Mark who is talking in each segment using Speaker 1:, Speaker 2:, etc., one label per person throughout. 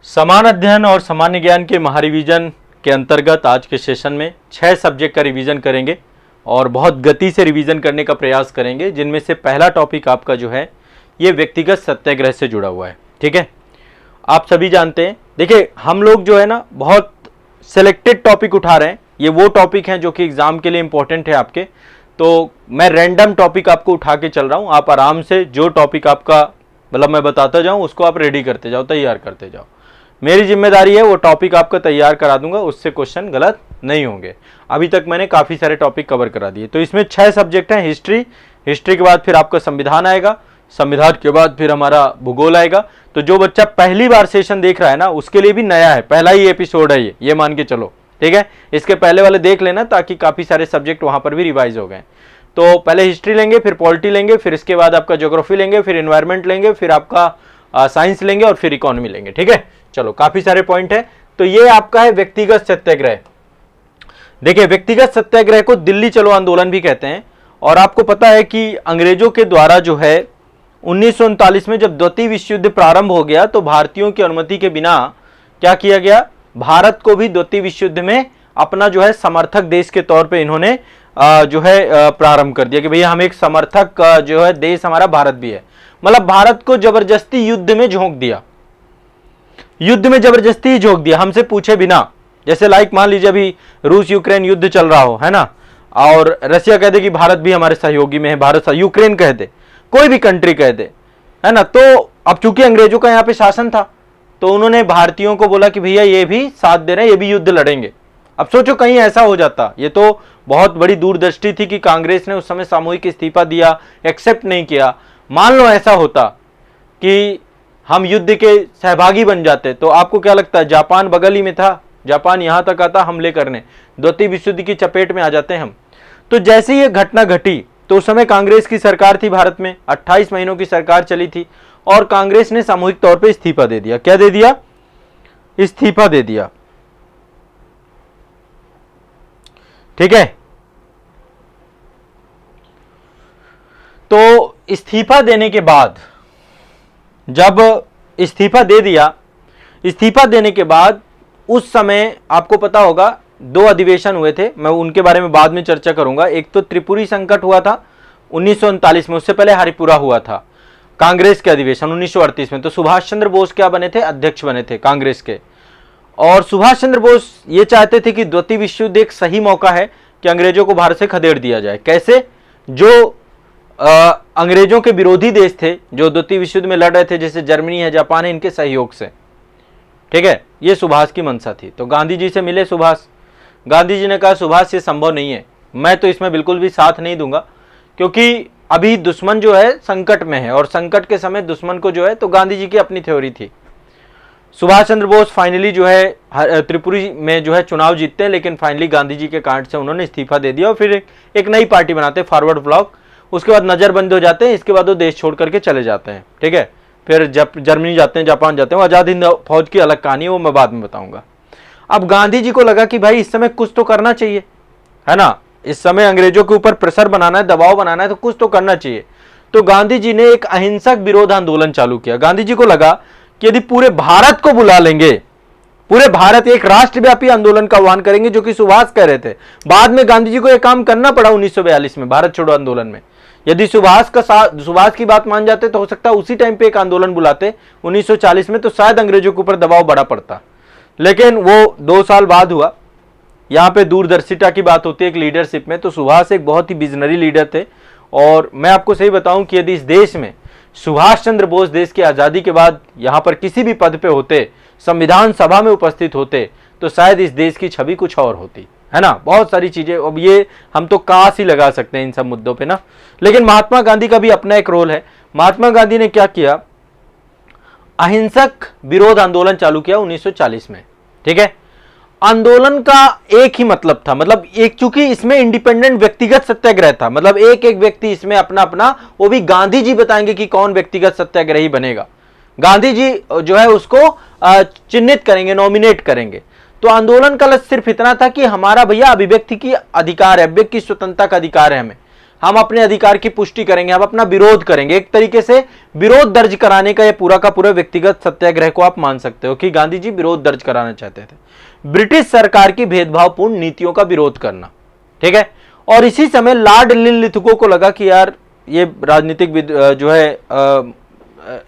Speaker 1: समान अध्ययन और सामान्य ज्ञान के महारिवीजन के अंतर्गत आज के सेशन में 6 सब्जेक्ट का रिवीजन करेंगे और बहुत गति से रिवीजन करने का प्रयास करेंगे, जिनमें से पहला टॉपिक आपका जो है ये व्यक्तिगत सत्याग्रह से जुड़ा हुआ है। ठीक है, आप सभी जानते हैं, देखिए हम लोग जो है ना बहुत सिलेक्टेड टॉपिक उठा रहे हैं। ये वो टॉपिक हैं जो कि एग्जाम के लिए इंपॉर्टेंट है आपके, तो मैं रैंडम टॉपिक आपको उठा के चल रहा हूँ। आप आराम से जो टॉपिक आपका मतलब मैं बताता जाऊँ उसको आप रेडी करते जाओ, तैयार करते जाओ। मेरी जिम्मेदारी है वो टॉपिक आपका तैयार करा दूंगा, उससे क्वेश्चन गलत नहीं होंगे। अभी तक मैंने काफ़ी सारे टॉपिक कवर करा दिए। तो इसमें 6 सब्जेक्ट हैं। हिस्ट्री के बाद फिर आपका संविधान आएगा, संविधान के बाद फिर हमारा भूगोल आएगा। तो जो बच्चा पहली बार सेशन देख रहा है ना उसके लिए भी नया है, पहला ही एपिसोड है ये मान के चलो। ठीक है, इसके पहले वाले देख लेना ताकि काफ़ी सारे सब्जेक्ट वहाँ पर भी रिवाइज हो गए। तो पहले हिस्ट्री लेंगे, फिर पॉलिटी लेंगे, फिर इसके बाद आपका ज्योग्राफी लेंगे, फिर एनवायरनमेंट लेंगे, फिर आपका साइंस लेंगे और फिर इकोनॉमी लेंगे। ठीक है, चलो काफी सारे पॉइंट है। तो ये आपका है व्यक्तिगत सत्याग्रह। देखिए, व्यक्तिगत सत्याग्रह को दिल्ली चलो आंदोलन भी कहते हैं। और आपको पता है कि अंग्रेजों के द्वारा जो है 1939 में जब द्वितीय विश्व युद्ध प्रारंभ हो गया तो भारतीयों की अनुमति के बिना क्या किया गया, भारत को भी द्वितीय विश्व युद्ध में अपना जो है समर्थक देश के तौर पे इन्होंने जो है प्रारंभ कर दिया कि भैया हम एक समर्थक जो है देश हमारा भारत भी है। मतलब भारत को जबरदस्ती युद्ध में झोंक दिया, युद्ध में जबरदस्ती झोंक दिया हमसे पूछे बिना। जैसे लाइक मान लीजिए अभी रूस यूक्रेन युद्ध चल रहा हो, है ना, और रशिया कह दे कि भारत भी हमारे सहयोगी में है, भारत यूक्रेन कह दे, कोई भी कंट्री कह दे, है ना। तो अब चूंकि अंग्रेजों का यहाँ पे शासन था तो उन्होंने भारतीयों को बोला कि भैया ये भी साथ दे रहे हैं, ये भी युद्ध लड़ेंगे। अब सोचो कहीं ऐसा हो जाता, ये तो बहुत बड़ी दूरदृष्टि थी कि कांग्रेस ने उस समय सामूहिक इस्तीफा दिया, एक्सेप्ट नहीं किया। मान लो ऐसा होता कि हम युद्ध के सहभागी बन जाते तो आपको क्या लगता है, जापान बगल ही में था, जापान यहां तक आता हमले करने, द्वितीय विश्व युद्ध की चपेट में आ जाते हम। तो जैसे ये घटना घटी तो उस समय कांग्रेस की सरकार थी भारत में, 28 महीनों की सरकार चली थी और कांग्रेस ने सामूहिक तौर पे इस्तीफा दे दिया। क्या दे दिया? इस्तीफा दे दिया। ठीक है, तो इस्तीफा देने के बाद जब इस्तीफा दे दिया, इस्तीफा देने के बाद उस समय आपको पता होगा 2 अधिवेशन हुए थे, मैं उनके बारे में बाद में चर्चा करूंगा। एक तो त्रिपुरी संकट हुआ था 1939 में, उससे पहले हरिपुरा हुआ था कांग्रेस के अधिवेशन 1938 में। तो सुभाष चंद्र बोस क्या बने थे, अध्यक्ष बने थे कांग्रेस के। और सुभाष चंद्र बोस ये चाहते थे कि द्वितीय विश्व युद्ध एक सही मौका है कि अंग्रेजों को भारत से खदेड़ दिया जाए। कैसे? जो अंग्रेजों के विरोधी देश थे जो द्वितीय विश्व युद्ध में लड़ रहे थे, जैसे जर्मनी है, जापान है, इनके सहयोग से। ठीक है, ये सुभाष की मंशा थी। तो गांधी जी से मिले सुभाष, गांधी जी ने कहा सुभाष ये संभव नहीं है, मैं तो इसमें बिल्कुल भी साथ नहीं दूंगा, क्योंकि अभी दुश्मन जो है संकट में है और संकट के समय दुश्मन को जो है, तो गांधी जी की अपनी थ्योरी थी। सुभाष चंद्र बोस फाइनली जो है त्रिपुरी में जो है चुनाव जीतते हैं, लेकिन फाइनली गांधी जी के कांड से उन्होंने इस्तीफा दे दिया और फिर एक नई पार्टी बनाते, फॉरवर्ड ब्लॉक। उसके बाद नजरबंद हो जाते हैं, इसके बाद वो देश छोड़ करके चले जाते हैं। ठीक है, फिर जब जर्मनी जाते हैं, जापान जाते हैं, वो आजाद हिंद फौज की अलग कहानी है, वो मैं बाद में बताऊंगा। अब गांधी जी को लगा कि भाई इस समय कुछ तो करना चाहिए, है ना, इस समय अंग्रेजों के ऊपर प्रेशर बनाना है, दबाव बनाना है, तो कुछ तो करना चाहिए। तो गांधी जी ने एक अहिंसक विरोध आंदोलन चालू किया। गांधी जी को लगा कि यदि पूरे भारत को बुला लेंगे, पूरे भारत एक राष्ट्रव्यापी आंदोलन का आह्वान करेंगे, जो कि सुभाष कह रहे थे। बाद में गांधी जी को यह काम करना पड़ा 1942 में भारत छोड़ो आंदोलन में। यदि सुभाष की बात मान जाते तो हो सकता है उसी टाइम पे एक आंदोलन बुलाते 1940 में, तो शायद अंग्रेजों के ऊपर दबाव बड़ा पड़ता। लेकिन वो 2 साल बाद हुआ। यहाँ पे दूरदर्शिता की बात होती है एक लीडरशिप में, तो सुभाष एक बहुत ही विजनरी लीडर थे। और मैं आपको सही बताऊं कि यदि इस देश में सुभाष चंद्र बोस देश की आज़ादी के बाद यहाँ पर किसी भी पद पे होते, संविधान सभा में उपस्थित होते, तो शायद इस देश की छवि कुछ और होती, है ना। बहुत सारी चीजें, अब ये हम तो कास ही लगा सकते हैं इन सब मुद्दों पे ना। लेकिन महात्मा गांधी का भी अपना एक रोल है। महात्मा गांधी ने क्या किया, अहिंसक विरोध आंदोलन चालू किया 1940 में। ठीक है, आंदोलन का एक ही मतलब था, मतलब एक, चूंकि इसमें इंडिपेंडेंट व्यक्तिगत सत्याग्रह था, मतलब एक एक व्यक्ति इसमें अपना अपना, वो भी गांधी जी बताएंगे कि कौन व्यक्तिगत सत्याग्रही बनेगा। गांधी जी जो है उसको चिन्हित करेंगे, नॉमिनेट करेंगे। तो आंदोलन का लक्ष्य सिर्फ इतना था कि हमारा भैया अभिव्यक्ति की अधिकार है, अभिव्यक्ति की स्वतंत्रता का अधिकार है हमें, हम अपने अधिकार की पुष्टि करेंगे, हम अपना विरोध करेंगे। एक तरीके से विरोध दर्ज कराने का यह पूरा का पूरा व्यक्तिगत सत्याग्रह को आप मान सकते हो कि गांधी जी विरोध दर्ज कराना चाहते थे, ब्रिटिश सरकार की भेदभावपूर्ण नीतियों का विरोध करना। ठीक है, और इसी समय लॉर्ड लिनलिथगो को लगा कि यार ये राजनीतिक जो है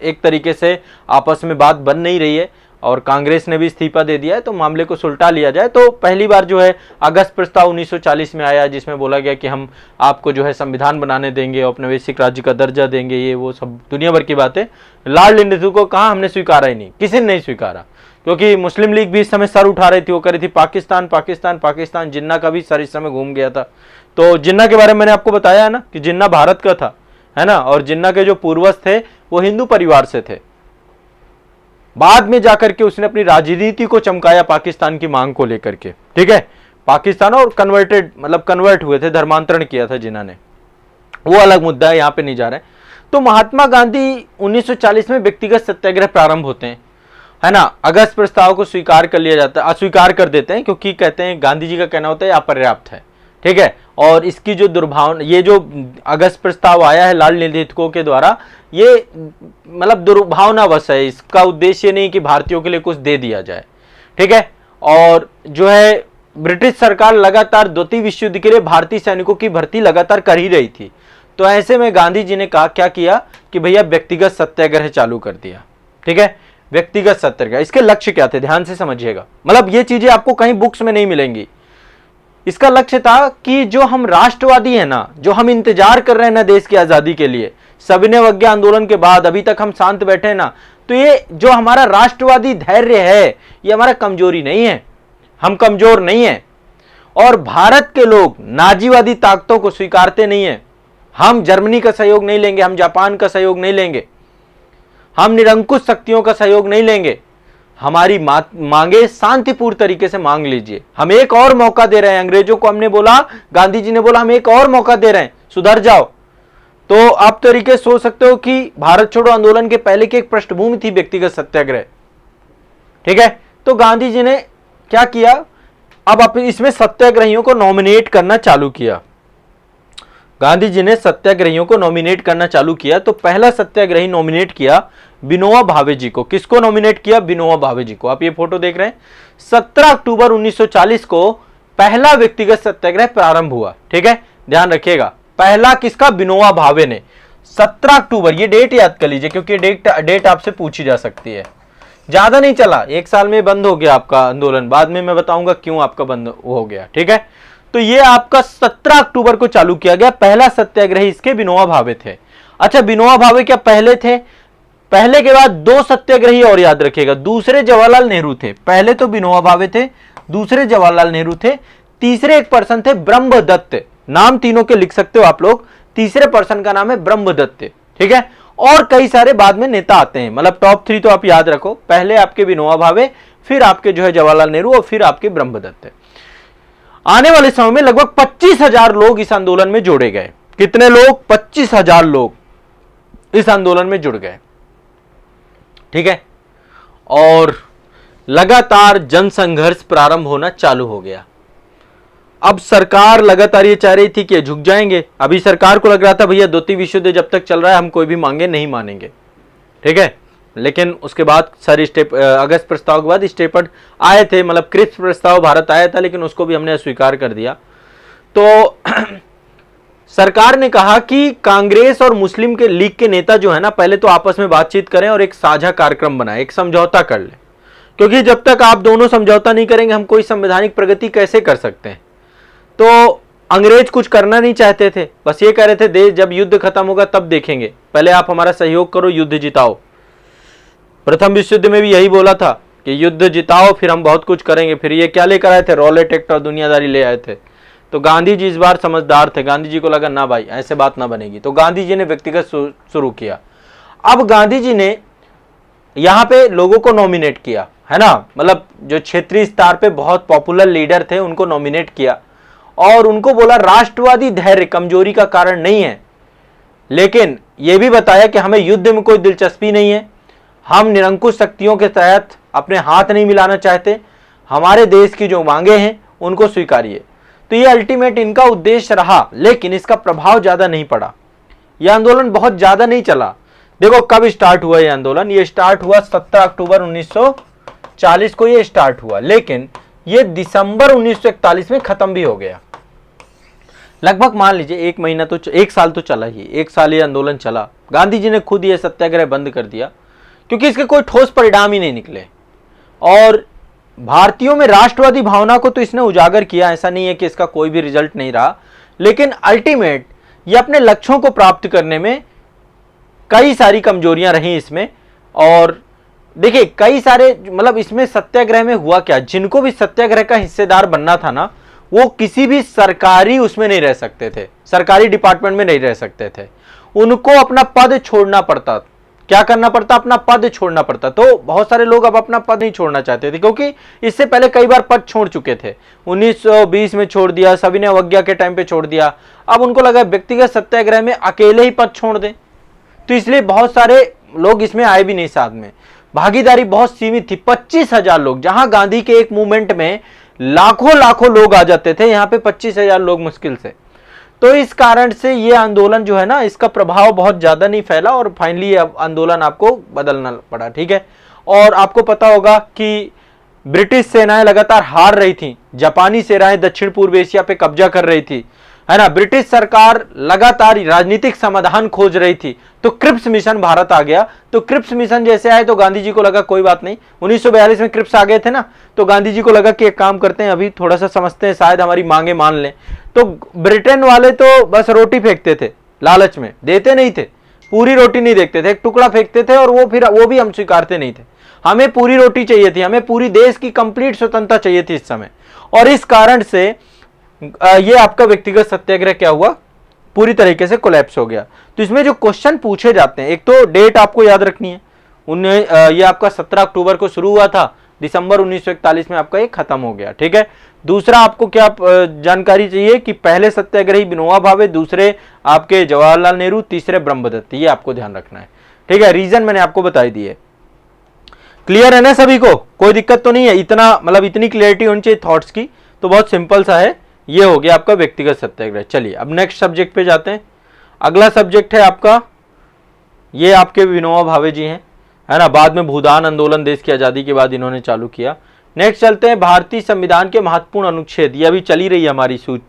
Speaker 1: एक तरीके से आपस में बात बन नहीं रही है और कांग्रेस ने भी इस्तीफा दे दिया है, तो मामले को सुलटा लिया जाए। तो पहली बार जो है अगस्त प्रस्ताव 1940 में आया, जिसमें बोला गया कि हम आपको जो है संविधान बनाने देंगे, औपनिवेशिक राज्य का दर्जा देंगे, ये वो सब दुनिया भर की बातें। लॉर्ड लिनलिथगो को कहा, हमने स्वीकारा ही नहीं, किसी ने नहीं स्वीकारा, क्योंकि मुस्लिम लीग भी इस समय सर उठा रही थी, वो कह रही थी पाकिस्तान पाकिस्तान पाकिस्तान। जिन्ना का भी सर इस समय घूम गया था। तो जिन्ना के बारे में मैंने आपको बताया है ना कि जिन्ना भारत का था, है ना, और जिन्ना के जो पूर्वज थे वो हिंदू परिवार से थे। बाद में जाकर के उसने अपनी राजनीति को चमकाया पाकिस्तान की मांग को लेकर के। ठीक है, पाकिस्तान और कन्वर्टेड मतलब कन्वर्ट हुए थे, धर्मांतरण किया था जिन्ना ने, वो अलग मुद्दा है, यहां पे नहीं जा रहे। तो महात्मा गांधी 1940 में व्यक्तिगत सत्याग्रह प्रारंभ होते हैं, है ना। अगस्त प्रस्ताव को स्वीकार कर लिया जाता है, अस्वीकार कर देते हैं, क्योंकि कहते हैं गांधी जी का कहना होता है अपर्याप्त है। ठीक है, और इसकी जो दुर्भावना, ये जो अगस्त प्रस्ताव आया है लॉर्ड लिनलिथगो के द्वारा, ये मतलब दुर्भावनावश है। इसका उद्देश्य नहीं कि भारतीयों के लिए कुछ दे दिया जाए। ठीक है, और जो है ब्रिटिश सरकार लगातार द्वितीय विश्व युद्ध के लिए भारतीय सैनिकों की भर्ती लगातार कर ही रही थी। तो ऐसे में गांधी जी ने कहा, क्या किया कि भैया व्यक्तिगत सत्याग्रह चालू कर दिया। ठीक है, व्यक्तिगत सत्याग्रह, इसके लक्ष्य क्या थे, ध्यान से समझिएगा। मतलब ये चीजें आपको कहीं बुक्स में नहीं मिलेंगी। इसका लक्ष्य था कि जो हम राष्ट्रवादी हैं ना, जो हम इंतजार कर रहे हैं ना देश की आजादी के लिए, सविनय अवज्ञा आंदोलन के बाद अभी तक हम शांत बैठे हैं ना, तो ये जो हमारा राष्ट्रवादी धैर्य है, ये हमारा कमजोरी नहीं है, हम कमजोर नहीं है। और भारत के लोग नाजीवादी ताकतों को स्वीकारते नहीं है। हम जर्मनी का सहयोग नहीं लेंगे, हम जापान का सहयोग नहीं लेंगे, हम निरंकुश शक्तियों का सहयोग नहीं लेंगे। हमारी मांगे शांतिपूर्ण तरीके से मांग लीजिए। हम एक और मौका दे रहे हैं अंग्रेजों को। हमने बोला, गांधी जी ने बोला, हम एक और मौका दे रहे हैं, सुधर जाओ। तो आप तरीके सोच सकते हो कि भारत छोड़ो आंदोलन के पहले की एक पृष्ठभूमि थी व्यक्तिगत सत्याग्रह। ठीक है, तो गांधी जी ने क्या किया, अब इसमें सत्याग्रहियों को नॉमिनेट करना चालू किया। गांधी जी ने सत्याग्रहियों को नॉमिनेट करना चालू किया। तो पहला सत्याग्रही नॉमिनेट किया विनोबा भावे जी को। किसको नॉमिनेट किया? विनोबा भावे जी को। आप ये फोटो देख रहे हैं, 17 अक्टूबर 1940 को पहला व्यक्तिगत सत्याग्रह प्रारंभ हुआ। ठीक है, ध्यान रखिएगा, पहला किसका? विनोबा भावे ने। 17 अक्टूबर, ये डेट याद कर लीजिए, क्योंकि डेट आपसे पूछी जा सकती है। ज्यादा नहीं चला, एक साल में बंद हो गया आपका आंदोलन। बाद में मैं बताऊंगा क्यों आपका बंद हो गया। ठीक है, तो ये आपका 17 अक्टूबर को चालू किया गया। पहला सत्याग्रही इसके विनोबा भावे थे। अच्छा, विनोबा भावे क्या पहले थे? पहले के बाद दो सत्याग्रही और याद रखिएगा। दूसरे जवाहरलाल नेहरू थे। पहले तो विनोबा भावे थे, दूसरे जवाहरलाल नेहरू थे, तीसरे एक पर्सन थे ब्रह्मदत्त। नाम तीनों के लिख सकते हो आप लोग। तीसरे पर्सन का नाम है ब्रह्मदत्त। ठीक है, और कई सारे बाद में नेता आते हैं। मतलब टॉप 3 तो आप याद रखो, पहले आपके विनोबा भावे, फिर आपके जो है जवाहरलाल नेहरू, और फिर आपके ब्रह्मदत्त। आने वाले समय में लगभग 25,000 लोग इस आंदोलन में जोड़े गए। कितने लोग? 25,000 लोग इस आंदोलन में जुड़ गए। ठीक है, और लगातार जनसंघर्ष प्रारंभ होना चालू हो गया। अब सरकार लगातार ये चाह रही थी कि झुक जाएंगे। अभी सरकार को लग रहा था भैया द्वितीय विश्व युद्ध जब तक चल रहा है हम कोई भी मांगे नहीं मानेंगे। ठीक है, लेकिन उसके बाद सारी अगस्त प्रस्ताव के बाद स्टेपड आए थे, मतलब क्रिप्स प्रस्ताव भारत आया था, लेकिन उसको भी हमने अस्वीकार कर दिया। तो सरकार ने कहा कि कांग्रेस और मुस्लिम के लीग के नेता जो है ना, पहले तो आपस में बातचीत करें और एक साझा कार्यक्रम बनाए, एक समझौता कर ले, क्योंकि जब तक आप दोनों समझौता नहीं करेंगे हम कोई संवैधानिक प्रगति कैसे कर सकते हैं। तो अंग्रेज कुछ करना नहीं चाहते थे, बस ये कह रहे थे देश जब युद्ध खत्म होगा तब देखेंगे, पहले आप हमारा सहयोग करो, युद्ध जिताओ। प्रथम विश्व युद्ध में भी यही बोला था कि युद्ध जिताओ फिर हम बहुत कुछ करेंगे। फिर ये क्या लेकर आए थे? रॉलेट एक्ट और दुनियादारी ले आए थे। तो गांधी जी इस बार समझदार थे। गांधी जी को लगा ना भाई ऐसे बात ना बनेगी, तो गांधी जी ने व्यक्तिगत शुरू किया। अब गांधी जी ने यहाँ पे लोगों को नॉमिनेट किया, है ना, मतलब जो क्षेत्रीय स्तर पे बहुत पॉपुलर लीडर थे उनको नॉमिनेट किया, और उनको बोला राष्ट्रवादी धैर्य कमजोरी का कारण नहीं है, लेकिन यह भी बताया कि हमें युद्ध में कोई दिलचस्पी नहीं है, हम निरंकुश शक्तियों के तहत अपने हाथ नहीं मिलाना चाहते, हमारे देश की जो मांगे हैं उनको स्वीकारिए। तो ये अल्टीमेट इनका उद्देश्य रहा, लेकिन इसका प्रभाव ज्यादा नहीं पड़ा। यह आंदोलन बहुत ज्यादा नहीं चला। देखो कब स्टार्ट हुआ ये आंदोलन, ये स्टार्ट हुआ 17 अक्टूबर 1940 को ये स्टार्ट हुआ, लेकिन ये दिसंबर 1941 में खत्म भी हो गया। लगभग मान लीजिए 1 महीना तो 1 साल तो चला ही, 1 साल ये आंदोलन चला। गांधी जी ने खुद ये सत्याग्रह बंद कर दिया क्योंकि इसके कोई ठोस परिणाम ही नहीं निकले। और भारतीयों में राष्ट्रवादी भावना को तो इसने उजागर किया, ऐसा नहीं है कि इसका कोई भी रिजल्ट नहीं रहा, लेकिन अल्टीमेट ये अपने लक्ष्यों को प्राप्त करने में कई सारी कमजोरियां रही इसमें। और देखिए कई सारे मतलब इसमें सत्याग्रह में हुआ क्या, जिनको भी सत्याग्रह का हिस्सेदार बनना था ना, वो किसी भी सरकारी उसमें नहीं रह सकते थे, सरकारी डिपार्टमेंट में नहीं रह सकते थे, उनको अपना पद छोड़ना पड़ता। क्या करना पड़ता, अपना पद छोड़ना पड़ता। तो बहुत सारे लोग अब अपना पद नहीं छोड़ना चाहते थे, क्योंकि इससे पहले कई बार पद छोड़ चुके थे। 1920 में छोड़ दिया, सविनय अवज्ञा के टाइम पे छोड़ दिया। अब उनको लगा व्यक्तिगत सत्याग्रह में अकेले ही पद छोड़ दें, तो इसलिए बहुत सारे लोग इसमें आए भी नहीं साथ में। भागीदारी बहुत सीमित थी, 25,000 लोग, जहां गांधी के एक मूवमेंट में लाखों लाखों लोग आ जाते थे, यहां पे 25,000 लोग मुश्किल से। तो इस कारण से ये आंदोलन जो है ना, इसका प्रभाव बहुत ज्यादा नहीं फैला और फाइनली ये आंदोलन आपको बदलना पड़ा। ठीक है, और आपको पता होगा कि ब्रिटिश सेनाएं लगातार हार रही थी, जापानी सेनाएं दक्षिण पूर्व एशिया पे कब्जा कर रही थी, है ना। ब्रिटिश सरकार लगातार राजनीतिक समाधान खोज रही थी, तो क्रिप्स मिशन भारत आ गया। तो क्रिप्स मिशन जैसे आए तो गांधी जी को लगा कोई बात नहीं, 1942 में क्रिप्स आ गए थे ना, तो गांधी जी को लगा कि एक काम करते हैं, अभी थोड़ा सा समझते हैं, शायद हमारी मांगे मान लें। तो ब्रिटेन वाले तो बस रोटी फेंकते थे, लालच में देते नहीं थे, पूरी रोटी नहीं देखते थे, एक टुकड़ा फेंकते थे, और वो भी हम स्वीकारते नहीं थे। हमें पूरी रोटी चाहिए थी, हमें पूरी देश की कंप्लीट स्वतंत्रता चाहिए थी इस समय। और इस कारण से ये आपका व्यक्तिगत सत्याग्रह क्या हुआ, पूरी तरीके से कोलैप्स हो गया। तो इसमें जो क्वेश्चन पूछे जाते हैं, एक तो डेट आपको याद रखनी है, ये आपका 17 अक्टूबर को शुरू हुआ था, दिसंबर 1941 में आपका ये खत्म हो गया। ठीक है, दूसरा आपको क्या जानकारी चाहिए कि पहले सत्याग्रही विनोबा भावे, दूसरे आपके जवाहरलाल नेहरू, तीसरे ब्रह्मदत्त, ये आपको ध्यान रखना है। ठीक है, रीजन मैंने आपको बताई दी है। क्लियर है ना सभी को, कोई दिक्कत तो नहीं है, इतना मतलब इतनी क्लियरिटी होनी चाहिए थॉट्स की, तो बहुत सिंपल सा है। ये हो गया आपका व्यक्तिगत सत्याग्रह। चलिए अब नेक्स्ट सब्जेक्ट पे जाते हैं। अगला सब्जेक्ट है आपका, ये आपके विनोबा भावे जी हैं, है ना। बाद में भूदान आंदोलन देश की आज़ादी के बाद इन्होंने चालू किया। नेक्स्ट चलते हैं भारतीय संविधान के महत्वपूर्ण अनुच्छेद, ये अभी चली रही है हमारी सूच,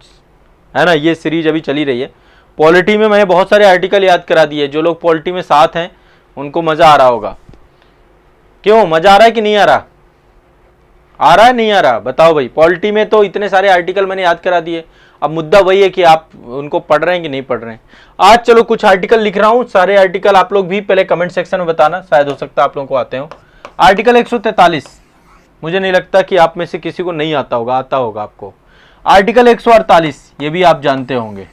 Speaker 1: है ना, ये सीरीज अभी चली रही है। पॉलिटी में मैंने बहुत सारे आर्टिकल याद करा दिए, जो लोग पॉलिटी में साथ हैं उनको मजा आ रहा होगा। क्यों मजा आ रहा है कि नहीं आ रहा, आ रहा है नहीं आ रहा, बताओ भाई। पॉलिटी में तो इतने सारे आर्टिकल मैंने याद करा दिए, अब मुद्दा वही है कि आप उनको पढ़ रहे हैं कि नहीं पढ़ रहे हैं। आज चलो कुछ आर्टिकल लिख रहा हूं, सारे आर्टिकल आप लोग भी पहले कमेंट सेक्शन में बताना, शायद हो सकता है आप लोगों को आते हो। आर्टिकल 143, मुझे नहीं लगता कि आप में से किसी को नहीं आता होगा, आता होगा आपको। आर्टिकल 148, ये भी आप जानते होंगे।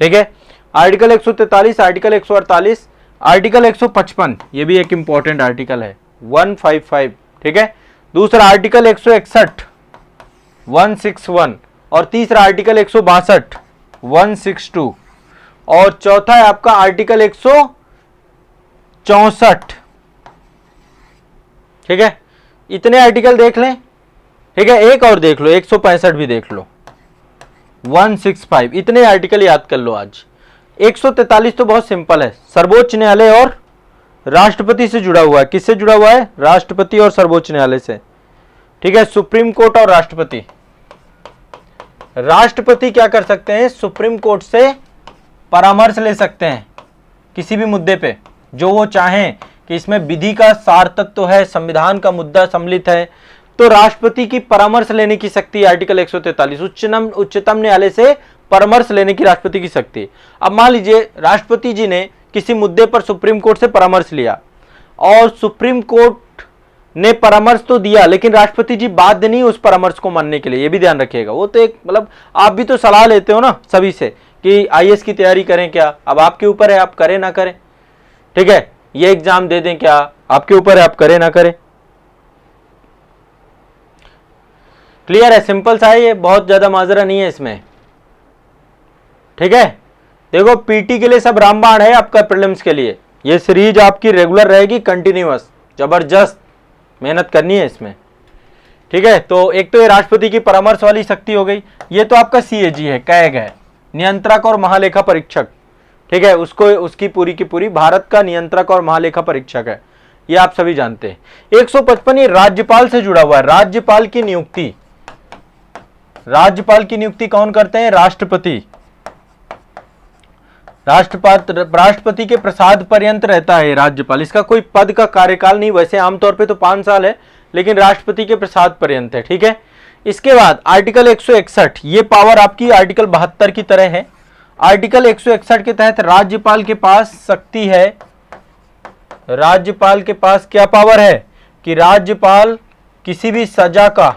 Speaker 1: ठीक है, आर्टिकल 143, आर्टिकल 148, आर्टिकल 155, ये भी एक इंपॉर्टेंट आर्टिकल है, 155। ठीक है, दूसरा आर्टिकल 161, 161, और तीसरा आर्टिकल 162, 162, और चौथा है आपका आर्टिकल 164। ठीक है, इतने आर्टिकल देख लें। ठीक है, एक और देख लो, 165 भी देख लो, 165, इतने आर्टिकल याद कर लो आज। 143 तो बहुत सिंपल है, सर्वोच्च न्यायालय और राष्ट्रपति से जुड़ा हुआ है। किससे जुड़ा हुआ है, राष्ट्रपति और सर्वोच्च न्यायालय से। ठीक है, सुप्रीम कोर्ट और राष्ट्रपति। राष्ट्रपति क्या कर सकते हैं, सुप्रीम कोर्ट से परामर्श ले सकते हैं किसी भी मुद्दे पे, जो वो चाहें कि इसमें विधि का सार तत्व है, संविधान का मुद्दा सम्मिलित है, तो राष्ट्रपति की परामर्श लेने की शक्ति आर्टिकल 143, उच्चतम न्यायालय से परामर्श लेने की राष्ट्रपति की शक्ति। अब मान लीजिए राष्ट्रपति जी ने किसी मुद्दे पर सुप्रीम कोर्ट से परामर्श लिया, और सुप्रीम कोर्ट ने परामर्श तो दिया, लेकिन राष्ट्रपति जी बाध्य नहीं उस परामर्श को मानने के लिए, ये भी ध्यान रखिएगा। वो तो एक मतलब आप भी तो सलाह लेते हो ना सभी से कि आईएएस की तैयारी करें क्या, अब आपके ऊपर है, आप करें ना करें। ठीक है, ये एग्जाम दे दें क्या, आपके ऊपर है, आप करें ना करें। क्लियर है, सिंपल सा है ये, बहुत ज्यादा माजरा नहीं है इसमें। ठीक है, देखो पीटी के लिए सब रामबाण है, आपका प्रीलिम्स के लिए ये सीरीज आपकी रेगुलर रहेगी, कंटिन्यूअस, जबरदस्त मेहनत करनी है इसमें। ठीक है, तो एक तो ये राष्ट्रपति की परामर्श वाली शक्ति हो गई। ये तो आपका CAG है, कैग है, नियंत्रक और महालेखा परीक्षक। ठीक है, उसको उसकी पूरी की पूरी भारत का नियंत्रक और महालेखा परीक्षक है, ये आप सभी जानते हैं। 155 ये राज्यपाल से जुड़ा हुआ है। राज्यपाल की नियुक्ति, राज्यपाल की नियुक्ति कौन करते हैं? राष्ट्रपति। राष्ट्रपति के प्रसाद पर्यंत रहता है राज्यपाल, इसका कोई पद का कार्यकाल नहीं, वैसे आमतौर पे तो 5 साल है, लेकिन राष्ट्रपति के प्रसाद पर्यंत है। ठीक है, इसके बाद आर्टिकल 161, ये पावर आपकी आर्टिकल 72 की तरह है। आर्टिकल 161 के तहत राज्यपाल के पास शक्ति है, राज्यपाल के पास क्या पावर है कि राज्यपाल किसी भी सजा का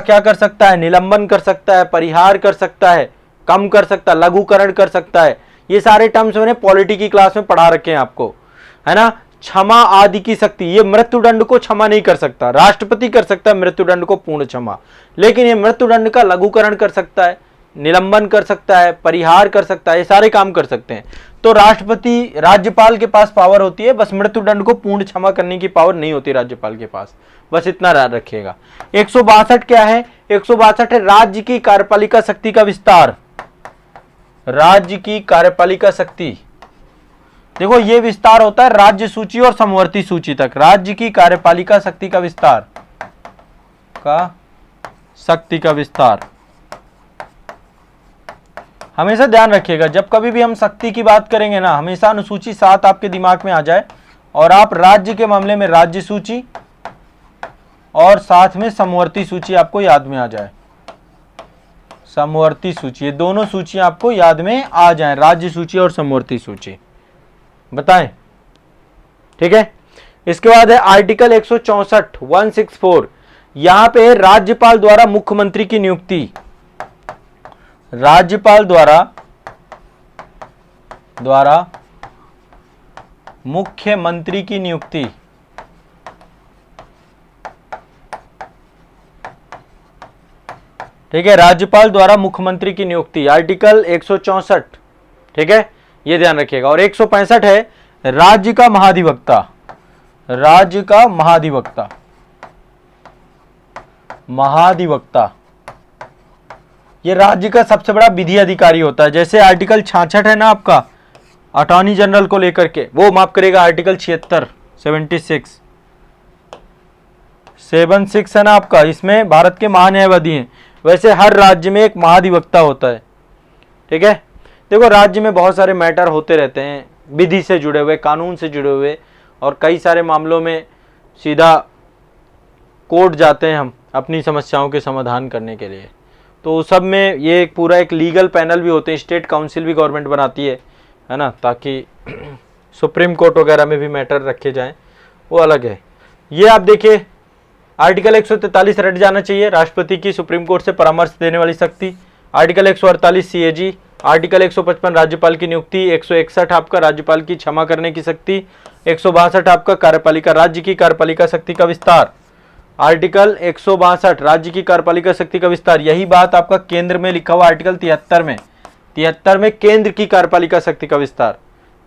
Speaker 1: क्या कर सकता है? निलंबन कर सकता है, परिहार कर सकता है, कम कर सकता है, लघुकरण कर सकता है। ये सारे टर्म्स मैंने पॉलिटी की क्लास में पढ़ा रखे हैं आपको, है ना। क्षमा आदि की शक्ति, ये मृत्युदंड को क्षमा नहीं कर सकता, राष्ट्रपति कर सकता है मृत्युदंड को पूर्ण क्षमा, लेकिन ये मृत्युदंड का लघुकरण कर सकता है, निलंबन कर सकता है, परिहार कर सकता है, ये सारे काम कर सकते हैं। तो राष्ट्रपति, राज्यपाल के पास पावर होती है, बस मृत्युदंड को पूर्ण क्षमा करने की पावर नहीं होती राज्यपाल के पास, बस इतना याद रखिएगा। 162 क्या है? 162 है राज्य की कार्यपालिका शक्ति का विस्तार। राज्य की कार्यपालिका शक्ति, देखो ये विस्तार होता है राज्य सूची और समवर्ती सूची तक। राज्य की कार्यपालिका शक्ति का विस्तार, हमेशा ध्यान रखिएगा, जब कभी भी हम शक्ति की बात करेंगे ना, हमेशा अनुसूची 7 आपके दिमाग में आ जाए और आप राज्य के मामले में राज्य सूची और साथ में समवर्ती सूची आपको याद में आ जाए। समवर्ती सूची, ये दोनों सूचियां आपको याद में आ जाएं, राज्य सूची और समवर्ती सूची, बताएं। ठीक है, इसके बाद है आर्टिकल 164 यहां पे है राज्यपाल द्वारा मुख्यमंत्री की नियुक्ति। राज्यपाल द्वारा मुख्यमंत्री की नियुक्ति। ठीक है, राज्यपाल द्वारा मुख्यमंत्री की नियुक्ति, आर्टिकल 164। ठीक है, ये ध्यान रखिएगा। और 165 है राज्य का महाधिवक्ता। राज्य का महाधिवक्ता, ये राज्य का सबसे बड़ा विधि अधिकारी होता है। जैसे आर्टिकल 66 है ना आपका अटॉर्नी जनरल को लेकर के, वो माफ करेगा आर्टिकल 76 है ना आपका, इसमें भारत के महान्यायवादी हैं। वैसे हर राज्य में एक महाधिवक्ता होता है। ठीक है, देखो राज्य में बहुत सारे मैटर होते रहते हैं, विधि से जुड़े हुए, कानून से जुड़े हुए, और कई सारे मामलों में सीधा कोर्ट जाते हैं हम अपनी समस्याओं के समाधान करने के लिए। तो सब में ये पूरा एक लीगल पैनल भी होते हैं, स्टेट काउंसिल भी गवर्नमेंट बनाती है ना, ताकि सुप्रीम कोर्ट वगैरह में भी मैटर रखे जाएं, वो अलग है। ये आप देखिए आर्टिकल 143 रट जाना चाहिए, राष्ट्रपति की सुप्रीम कोर्ट से परामर्श देने वाली शक्ति। आर्टिकल 148 CAG, आर्टिकल 155 राज्यपाल की नियुक्ति, 161 आपका राज्यपाल की क्षमा करने की शक्ति, 162 आपका कार्यपालिका, राज्य की कार्यपालिका शक्ति का विस्तार। आर्टिकल 162 राज्य की कार्यपालिका शक्ति का विस्तार, यही बात आपका केंद्र में लिखा हुआ आर्टिकल 73 में केंद्र की कार्यपालिका शक्ति का विस्तार,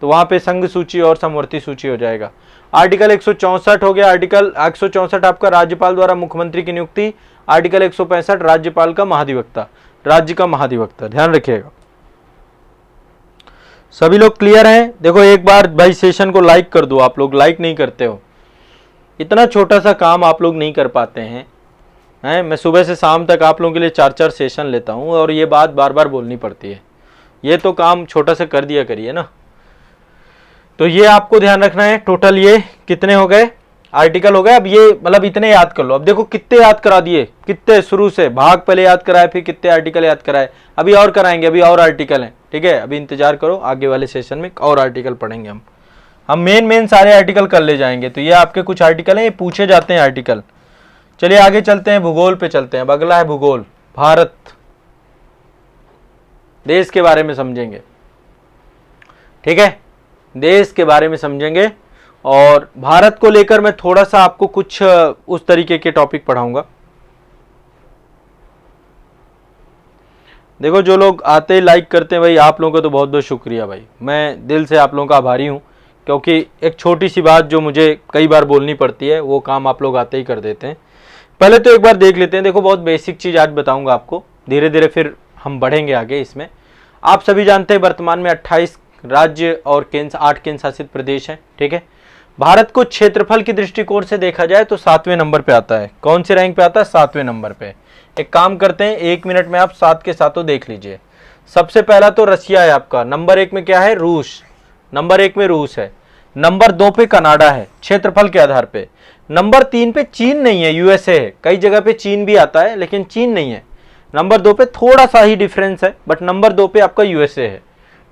Speaker 1: तो वहां पे संघ सूची और समवर्ती सूची हो जाएगा। आर्टिकल 164 हो गया, आर्टिकल 164 आपका राज्यपाल द्वारा मुख्यमंत्री की नियुक्ति। आर्टिकल 165 राज्यपाल का महाधिवक्ता, राज्य का महाधिवक्ता, ध्यान रखिएगा। सभी लोग क्लियर हैं? देखो एक बार भाई सेशन को लाइक कर दो, आप लोग लाइक नहीं करते हो, इतना छोटा सा काम आप लोग नहीं कर पाते हैं। मैं सुबह से शाम तक आप लोगों के लिए 4-4 सेशन लेता हूं और ये बात बार बार बोलनी पड़ती है, ये तो काम छोटा सा कर दिया करिए ना। तो ये आपको ध्यान रखना है। टोटल ये कितने हो गए? आर्टिकल हो गए। अब ये मतलब इतने याद कर लो। अब देखो कितने याद करा दिए, कितने शुरू से भाग पहले याद कराए, फिर कितने आर्टिकल याद कराए, अभी और कराएंगे, अभी और आर्टिकल हैं। ठीक है, अभी इंतजार करो, आगे वाले सेशन में और आर्टिकल पढ़ेंगे हम मेन सारे आर्टिकल कर ले जाएंगे। तो ये आपके कुछ आर्टिकल हैं, ये पूछे जाते हैं आर्टिकल। चलिए आगे चलते हैं, भूगोल पे चलते हैं। अब अगला है भूगोल, भारत, देश के बारे में समझेंगे। ठीक है, देश के बारे में समझेंगे और भारत को लेकर मैं थोड़ा सा आपको कुछ उस तरीके के टॉपिक पढ़ाऊंगा। देखो जो लोग आते ही लाइक करते हैं भाई, आप लोगों का तो बहुत बहुत शुक्रिया भाई, मैं दिल से आप लोगों का आभारी हूं, क्योंकि एक छोटी सी बात जो मुझे कई बार बोलनी पड़ती है वो काम आप लोग आते ही कर देते हैं। पहले तो एक बार देख लेते हैं। देखो बहुत बेसिक चीज आज बताऊंगा आपको, धीरे धीरे फिर हम बढ़ेंगे आगे इसमें। आप सभी जानते हैं वर्तमान में 28 राज्य और 8 केंद्र शासित प्रदेश हैं, ठीक है। भारत को क्षेत्रफल की दृष्टिकोण से देखा जाए तो 7वें नंबर पे आता है। कौन से रैंक पे आता है? 7वें नंबर पे। एक काम करते हैं, 1 मिनट में आप 7 के सातों देख लीजिए। सबसे पहला तो रसिया है आपका, नंबर 1 में क्या है? रूस, नंबर 1 में रूस है। नंबर 2 पे कनाडा है क्षेत्रफल के आधार पे। नंबर 3 पे चीन नहीं है, यूएसए है। कई जगह पे चीन भी आता है लेकिन चीन नहीं है। नंबर 2 पे थोड़ा सा ही डिफरेंस है, बट नंबर 2 पे आपका यूएसए है,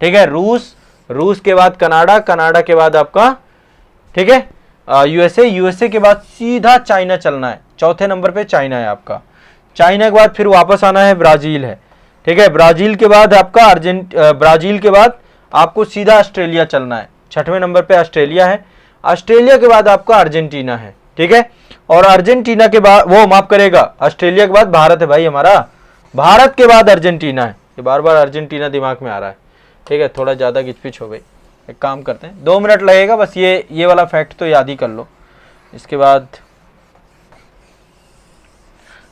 Speaker 1: ठीक है। रूस के बाद कनाडा, कनाडा के बाद आपका, ठीक है, यूएसए, यूएसए के बाद सीधा चाइना चलना है। चौथे नंबर पे चाइना है आपका। चाइना के बाद फिर वापस आना है, ब्राजील है, ठीक है। ब्राजील के बाद आपका ब्राजील के बाद आपको सीधा ऑस्ट्रेलिया चलना है। 6वें नंबर पे ऑस्ट्रेलिया है। ऑस्ट्रेलिया के बाद आपका अर्जेंटीना है, ठीक है। और अर्जेंटीना के बाद, वो माफ करेगा, ऑस्ट्रेलिया के बाद भारत है भाई हमारा। भारत के बाद अर्जेंटीना है। ये बार बार अर्जेंटीना दिमाग में आ रहा है, ठीक है, थोड़ा ज्यादा गिचपिच हो गई। एक काम करते हैं, 2 मिनट लगेगा बस, ये वाला फैक्ट तो याद ही कर लो। इसके बाद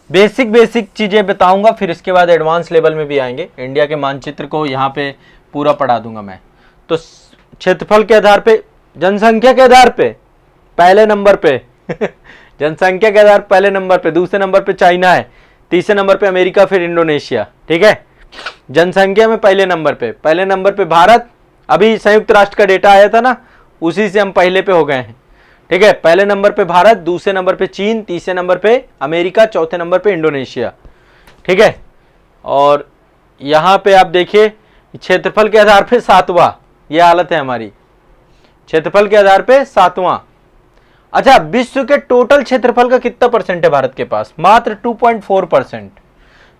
Speaker 1: बेसिक चीजें बताऊंगा, फिर इसके बाद एडवांस लेवल में भी आएंगे। इंडिया के मानचित्र को यहाँ पे पूरा पढ़ा दूंगा मैं। तो क्षेत्रफल के आधार पे, जनसंख्या के आधार पे पहले नंबर पे जनसंख्या के आधार पहले नंबर पे, दूसरे नंबर पे चाइना है, तीसरे नंबर पे अमेरिका, फिर इंडोनेशिया, ठीक है। जनसंख्या में पहले नंबर पे भारत। अभी संयुक्त राष्ट्र का डेटा आया था ना, उसी से हम पहले पे हो गए हैं, ठीक है। पहले नंबर पे भारत, दूसरे नंबर पे चीन, तीसरे नंबर पे अमेरिका, चौथे नंबर पे इंडोनेशिया, ठीक है। और यहां पे आप देखिए क्षेत्रफल के आधार पे 7वां, यह हालत है हमारी, क्षेत्रफल के आधार पे 7वां। अच्छा, विश्व के टोटल क्षेत्रफल का कितना परसेंट है भारत के पास? मात्र 2.4%।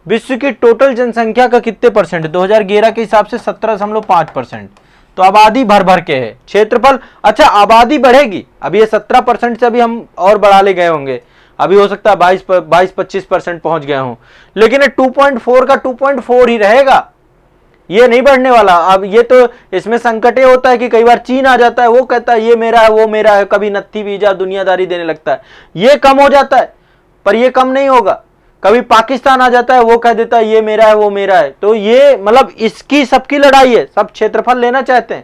Speaker 1: विश्व की टोटल जनसंख्या का कितने परसेंट? 2011 के हिसाब से 17.5%। तो आबादी भर भर के है, क्षेत्रफल, अच्छा आबादी बढ़ेगी। अभी ये 17% से अभी हम और बढ़ा ले गए होंगे, अभी हो सकता है 22-25% पहुंच गए हों, लेकिन 2.4 का 2.4 ही रहेगा, ये नहीं बढ़ने वाला। अब ये तो इसमें संकट ये होता है कि कई बार चीन आ जाता है, वो कहता है ये मेरा है, वो मेरा है, कभी नत्थी वीजा दुनियादारी देने लगता है, ये कम हो जाता है, पर ये कम नहीं होगा। कभी पाकिस्तान आ जाता है, वो कह देता है ये मेरा है, वो मेरा है। तो ये मतलब इसकी सबकी लड़ाई है, सब क्षेत्रफल लेना चाहते हैं,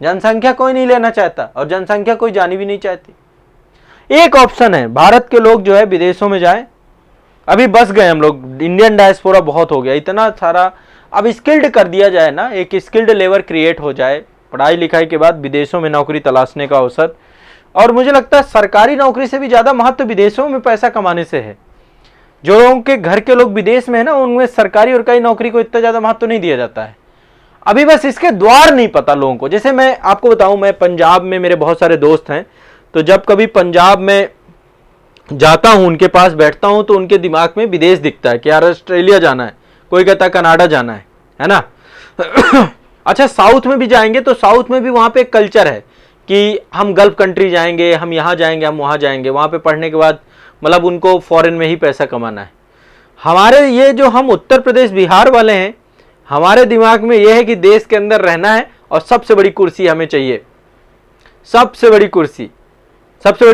Speaker 1: जनसंख्या कोई नहीं लेना चाहता, और जनसंख्या कोई जानी भी नहीं चाहती। एक ऑप्शन है, भारत के लोग जो है विदेशों में जाएं। अभी बस गए हम लोग, इंडियन डायस्पोरा बहुत हो गया, इतना सारा। अब स्किल्ड कर दिया जाए ना, एक स्किल्ड लेबर क्रिएट हो जाए, पढ़ाई लिखाई के बाद विदेशों में नौकरी तलाशने का अवसर। और मुझे लगता है सरकारी नौकरी से भी ज्यादा महत्व विदेशों में पैसा कमाने से है। जो लोगों के घर के लोग विदेश में है ना, उनमें सरकारी और कई नौकरी को इतना ज्यादा महत्व नहीं दिया जाता है। अभी बस इसके द्वार नहीं पता लोगों को। जैसे मैं आपको बताऊं, मैं पंजाब में, मेरे बहुत सारे दोस्त हैं, तो जब कभी पंजाब में जाता हूं, उनके पास बैठता हूं, तो उनके दिमाग में विदेश दिखता है कि यार ऑस्ट्रेलिया जाना है, कोई कहता है कनाडा जाना है ना। अच्छा, साउथ में भी जाएंगे तो साउथ में भी वहां पे एक कल्चर है कि हम गल्फ कंट्री जाएंगे, हम यहाँ जाएंगे, हम वहां जाएंगे। वहां पे पढ़ने के बाद मतलब उनको फॉरेन में ही पैसा कमाना है। हमारे ये जो हम उत्तर प्रदेश बिहार वाले हैं, हमारे दिमाग में ये है कि देश के अंदर रहना है और सबसे बड़ी कुर्सी हमें चाहिए। सबसे बड़ी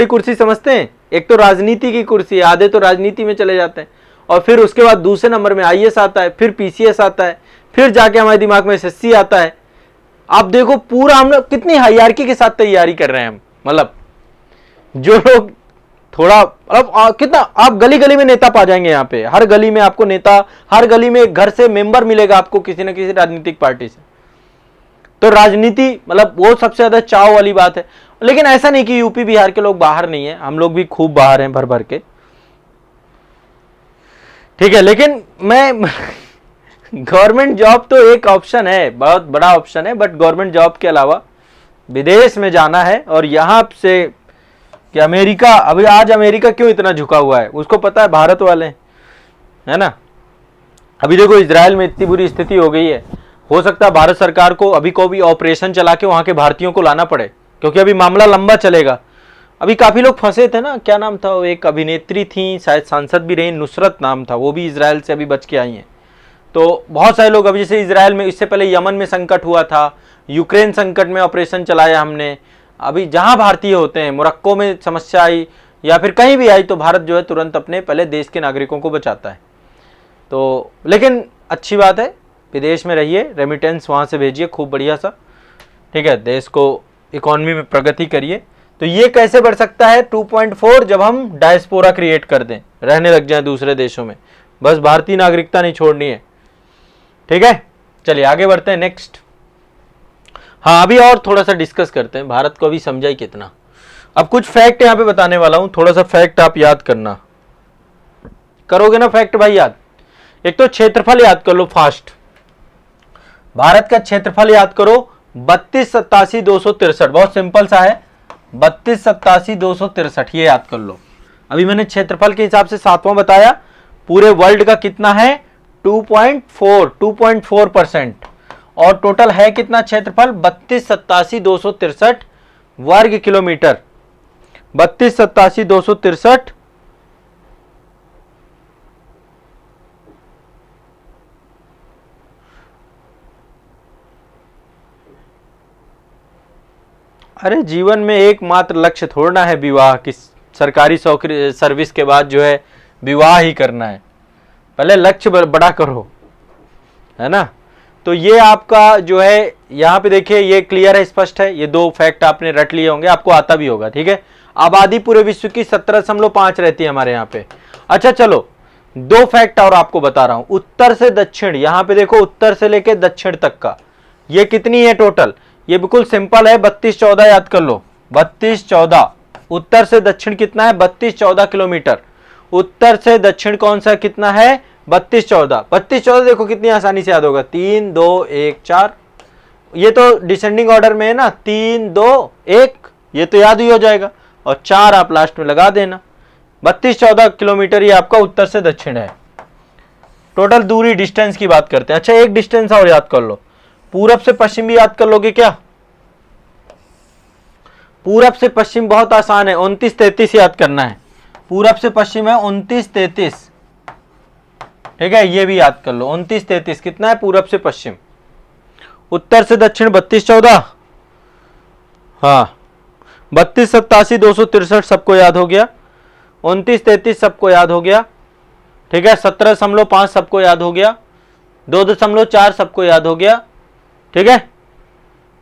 Speaker 1: कुर्सी समझते हैं? एक तो राजनीति की कुर्सी, आधे तो राजनीति में चले जाते हैं, और फिर उसके बाद दूसरे नंबर में आईएएस आता है, फिर पीसीएस आता है, फिर जाके हमारे दिमाग में एसएससी आता है। आप देखो पूरा हम लोग कितनी हायरार्की के साथ तैयारी कर रहे हैं हम। मतलब जो लोग थोड़ा, मतलब कितना, आप गली गली में नेता पा जाएंगे। यहाँ पे हर गली में आपको नेता, हर गली में एक घर से मेंबर मिलेगा आपको किसी न किसी राजनीतिक पार्टी से। तो राजनीति मतलब वो सबसे ज्यादा चाव वाली बात है। लेकिन ऐसा नहीं कि यूपी बिहार के लोग बाहर नहीं है, हम लोग भी खूब बाहर हैं, भर भर के, ठीक है। लेकिन मैं गवर्नमेंट जॉब तो एक ऑप्शन है, बहुत बड़ा ऑप्शन है, बट गवर्नमेंट जॉब के अलावा विदेश में जाना है। और यहां से कि अमेरिका, अभी आज अमेरिका क्यों इतना झुका हुआ है, उसको पता है भारत वाले, है ना। अभी देखो इजराइल में इतनी बुरी स्थिति हो गई है, हो सकता है भारत सरकार को अभी को भी ऑपरेशन चला के वहां के भारतीयों को लाना पड़े, क्योंकि अभी मामला लंबा चलेगा। अभी काफी लोग फंसे थे ना, क्या नाम था, वो एक अभिनेत्री थी, शायद सांसद भी रही, नुसरत नाम था, वो भी इजराइल से अभी बच के आई हैं। तो बहुत सारे लोग, अभी जैसे इजराइल में, इससे पहले यमन में संकट हुआ था, यूक्रेन संकट में ऑपरेशन चलाया हमने, अभी जहां भारतीय होते हैं, मोरक्को में समस्या आई, या फिर कहीं भी आई तो भारत जो है तुरंत अपने पहले देश के नागरिकों को बचाता है। तो लेकिन अच्छी बात है, विदेश में रहिए, रेमिटेंस वहाँ से भेजिए खूब बढ़िया सा, ठीक है, देश को इकोनॉमी में प्रगति करिए। तो ये कैसे बढ़ सकता है 2.4, जब हम डायस्पोरा क्रिएट कर दें, रहने लग जाएं दूसरे देशों में, बस भारतीय नागरिकता नहीं छोड़नी है, ठीक है। चलिए आगे बढ़ते हैं नेक्स्ट। हाँ, अभी और थोड़ा सा डिस्कस करते हैं, भारत को अभी समझा ही कितना। अब कुछ फैक्ट यहाँ पे बताने वाला हूं, थोड़ा सा फैक्ट आप याद करना, करोगे ना फैक्ट भाई याद। एक तो क्षेत्रफल याद कर लो फास्ट, भारत का क्षेत्रफल याद करो 3287,263, बहुत सिंपल सा है, 3287,263, ये याद कर लो। अभी मैंने क्षेत्रफल के हिसाब से 7वां बताया, पूरे वर्ल्ड का कितना है 2.4%, और टोटल है कितना क्षेत्रफल 3287,263 वर्ग किलोमीटर, 3287,263 अरे जीवन में एकमात्र लक्ष्य थोड़ना है विवाह की, सरकारी सर्विस के बाद जो है विवाह ही करना है, पहले लक्ष्य बड़ा करो, है ना। तो ये आपका जो है यहाँ पे देखिए, ये क्लियर है, स्पष्ट है, ये दो फैक्ट आपने रट लिए होंगे, आपको आता भी होगा, ठीक है। आबादी पूरे विश्व की 17.5 रहती है हमारे यहाँ पे। अच्छा चलो, दो फैक्ट और आपको बता रहा हूं, उत्तर से दक्षिण, यहाँ पे देखो उत्तर से लेके दक्षिण तक का ये कितनी है टोटल, ये बिल्कुल सिंपल है, 3214 याद कर लो, 3214, उत्तर से दक्षिण कितना है 3214 किलोमीटर, उत्तर से दक्षिण कौन सा कितना है 3214, 3214 देखो कितनी आसानी से याद होगा, 3 2 1 4, ये तो डिसेंडिंग ऑर्डर में है ना, 3 2 1, ये तो याद ही हो जाएगा, और 4 आप लास्ट में लगा देना, 3214 किलोमीटर ये आपका उत्तर से दक्षिण है। टोटल दूरी डिस्टेंस की बात करते हैं। अच्छा एक डिस्टेंस और याद कर लो, पूरब से पश्चिम भी याद कर लोगे क्या, पूरब से पश्चिम बहुत आसान है, 29-33 याद करना है, पूरब से पश्चिम है 29-33, ठीक है, ये भी याद कर लो 29-33 कितना है पूरब से पश्चिम। उत्तर से दक्षिण 3214, हाँ 3287,263 सबको याद हो गया, 29-33 सबको याद हो गया, ठीक है, 17.5 सबको याद हो गया, 2.4 सबको याद हो गया, ठीक है,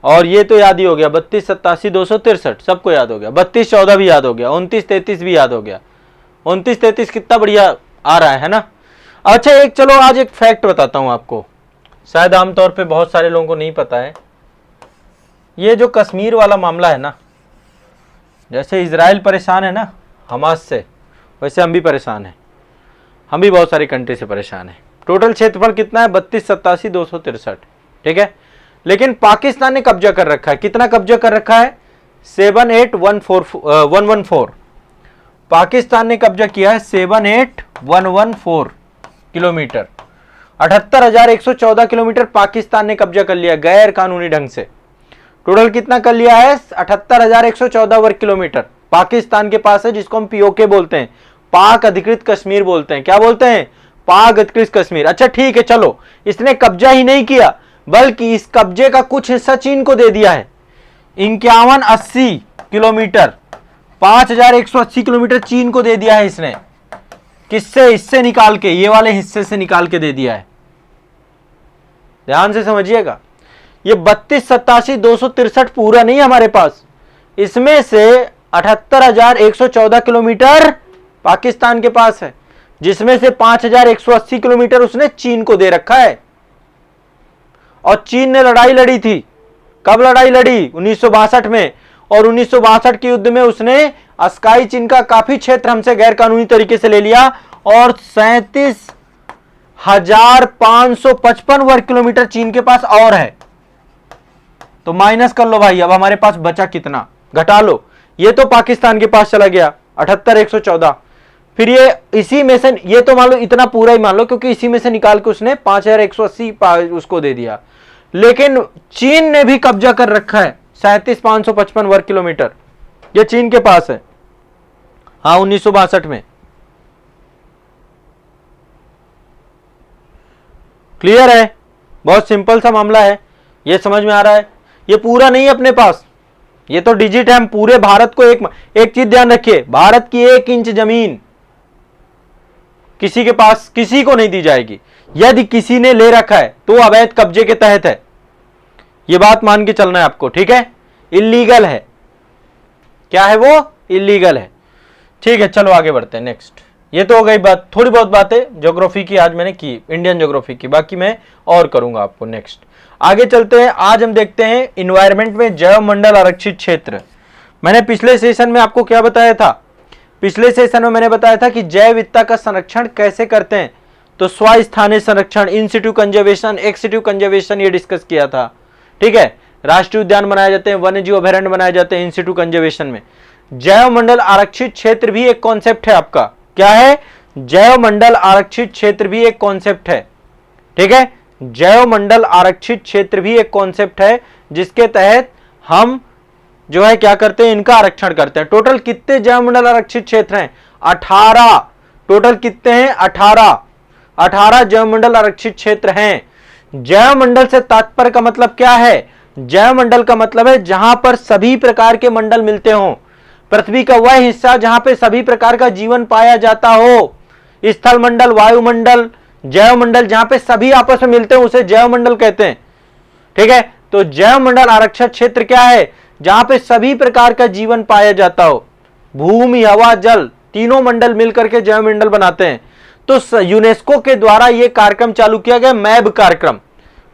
Speaker 1: और ये तो याद ही हो गया 3287,263 सबको याद हो गया, 3214 भी याद हो गया, 29-33 भी याद हो गया, 29-33 कितना बढ़िया आ रहा है ना। अच्छा एक चलो आज एक फैक्ट बताता हूं आपको, शायद आमतौर पे बहुत सारे लोगों को नहीं पता है, ये जो कश्मीर वाला मामला है ना, जैसे इजराइल परेशान है ना हमास से, वैसे हम भी परेशान हैं, हम भी बहुत सारी कंट्री से परेशान हैं। टोटल क्षेत्रफल कितना है 3287,263, ठीक है, लेकिन पाकिस्तान ने कब्जा कर रखा है, कितना कब्जा कर रखा है 78114, पाकिस्तान ने कब्जा किया है 78114 किलोमीटर, 78,114 किलोमीटर पाकिस्तान ने कब्जा कर लिया गैर कानूनी ढंग से। टोटल कितना कर लिया है 78,114 वर्ग किलोमीटर पाकिस्तान के पास है, जिसको हम पीओके बोलते हैं, पाक अधिकृत कश्मीर बोलते हैं, क्या बोलते हैं पाक अधिकृत कश्मीर। अच्छा ठीक है चलो, इसने कब्जा ही नहीं किया बल्कि इस कब्जे का कुछ हिस्सा चीन को दे दिया है, 5180 किलोमीटर, 5180 किलोमीटर चीन को दे दिया है इसने, किससे, इससे निकाल के, ये वाले हिस्से से निकाल के दे दिया है, ध्यान से समझिएगा। ये 3287,263 पूरा नहीं है हमारे पास, इसमें से 78,114 किलोमीटर पाकिस्तान के पास है, जिसमें से 5180 किलोमीटर उसने चीन को दे रखा है। और चीन ने लड़ाई लड़ी थी, कब लड़ाई लड़ी 1962 में, और 1962 के युद्ध में उसने अस्काई चीन का काफी क्षेत्र हमसे गैर कानूनी तरीके से ले लिया, और 37,555 वर्ग किलोमीटर चीन के पास और है। तो माइनस कर लो भाई, अब हमारे पास बचा कितना, घटा लो, ये तो पाकिस्तान के पास चला गया 78,114, फिर ये इसी में से, ये तो मान लो इतना पूरा ही मान लो क्योंकि इसी में से निकाल के उसने 5,180 उसको दे दिया, लेकिन चीन ने भी कब्जा कर रखा है 37,555 वर्ग किलोमीटर, ये चीन के पास है, हाँ 1962 में। क्लियर है, बहुत सिंपल सा मामला है, ये समझ में आ रहा है, ये पूरा नहीं है अपने पास, ये तो डिजिट है। हम पूरे भारत को एक चीज ध्यान रखिए, भारत की 1 इंच जमीन किसी के पास, किसी को नहीं दी जाएगी। यदि किसी ने ले रखा है तो अवैध कब्जे के तहत है, ये बात मान के चलना है आपको, ठीक है। इलीगल है, क्या है वो, इलीगल है, ठीक है। चलो आगे बढ़ते हैं, नेक्स्ट। ये तो हो गई बात, थोड़ी बहुत बातें ज्योग्राफी की आज मैंने की, इंडियन ज्योग्राफी की, बाकी मैं और करूंगा आपको नेक्स्ट। आगे चलते हैं, आज हम देखते हैं इन्वायरमेंट में जैव मंडल आरक्षित क्षेत्र। मैंने पिछले सेशन में आपको क्या बताया था, पिछले सेशन में मैंने बताया था कि जैव विविधता का संरक्षण कैसे करते हैं, तो स्वस्थानीय संरक्षण, in situ conservation, ex situ conservation, ये डिस्कस किया था, ठीक है। राष्ट्रीय उद्यान बनाए जाते हैं, वन्य जीव अभयारण्य बनाए जाते हैं इन सिटू कंजर्वेशन में। जैव मंडल आरक्षित क्षेत्र भी एक कॉन्सेप्ट है आपका, क्या है, जैव मंडल आरक्षित क्षेत्र भी एक कॉन्सेप्ट है, ठीक है। जैव मंडल आरक्षित क्षेत्र भी एक कॉन्सेप्ट है जिसके तहत हम जो है क्या करते हैं, इनका आरक्षण करते हैं। टोटल कितने जैव मंडल आरक्षित क्षेत्र हैं, 18। टोटल कितने हैं, 18 जैव मंडल आरक्षित क्षेत्र हैं। जैव मंडल से तात्पर्य का मतलब क्या है, जैव मंडल का मतलब है जहां पर सभी प्रकार के मंडल मिलते हों, पृथ्वी का वह हिस्सा जहां पे सभी प्रकार का जीवन पाया जाता हो। स्थल मंडल, वायुमंडल, जैव मंडल, जहां पे सभी आपस में मिलते हैं उसे जैव मंडल कहते हैं, ठीक है। तो जैव मंडल आरक्षित क्षेत्र क्या है, जहां पे सभी प्रकार का जीवन पाया जाता हो। भूमि, हवा, जल, तीनों मंडल मिलकर के जैव मंडल बनाते हैं। तो यूनेस्को के द्वारा यह कार्यक्रम चालू किया गया, मैब कार्यक्रम,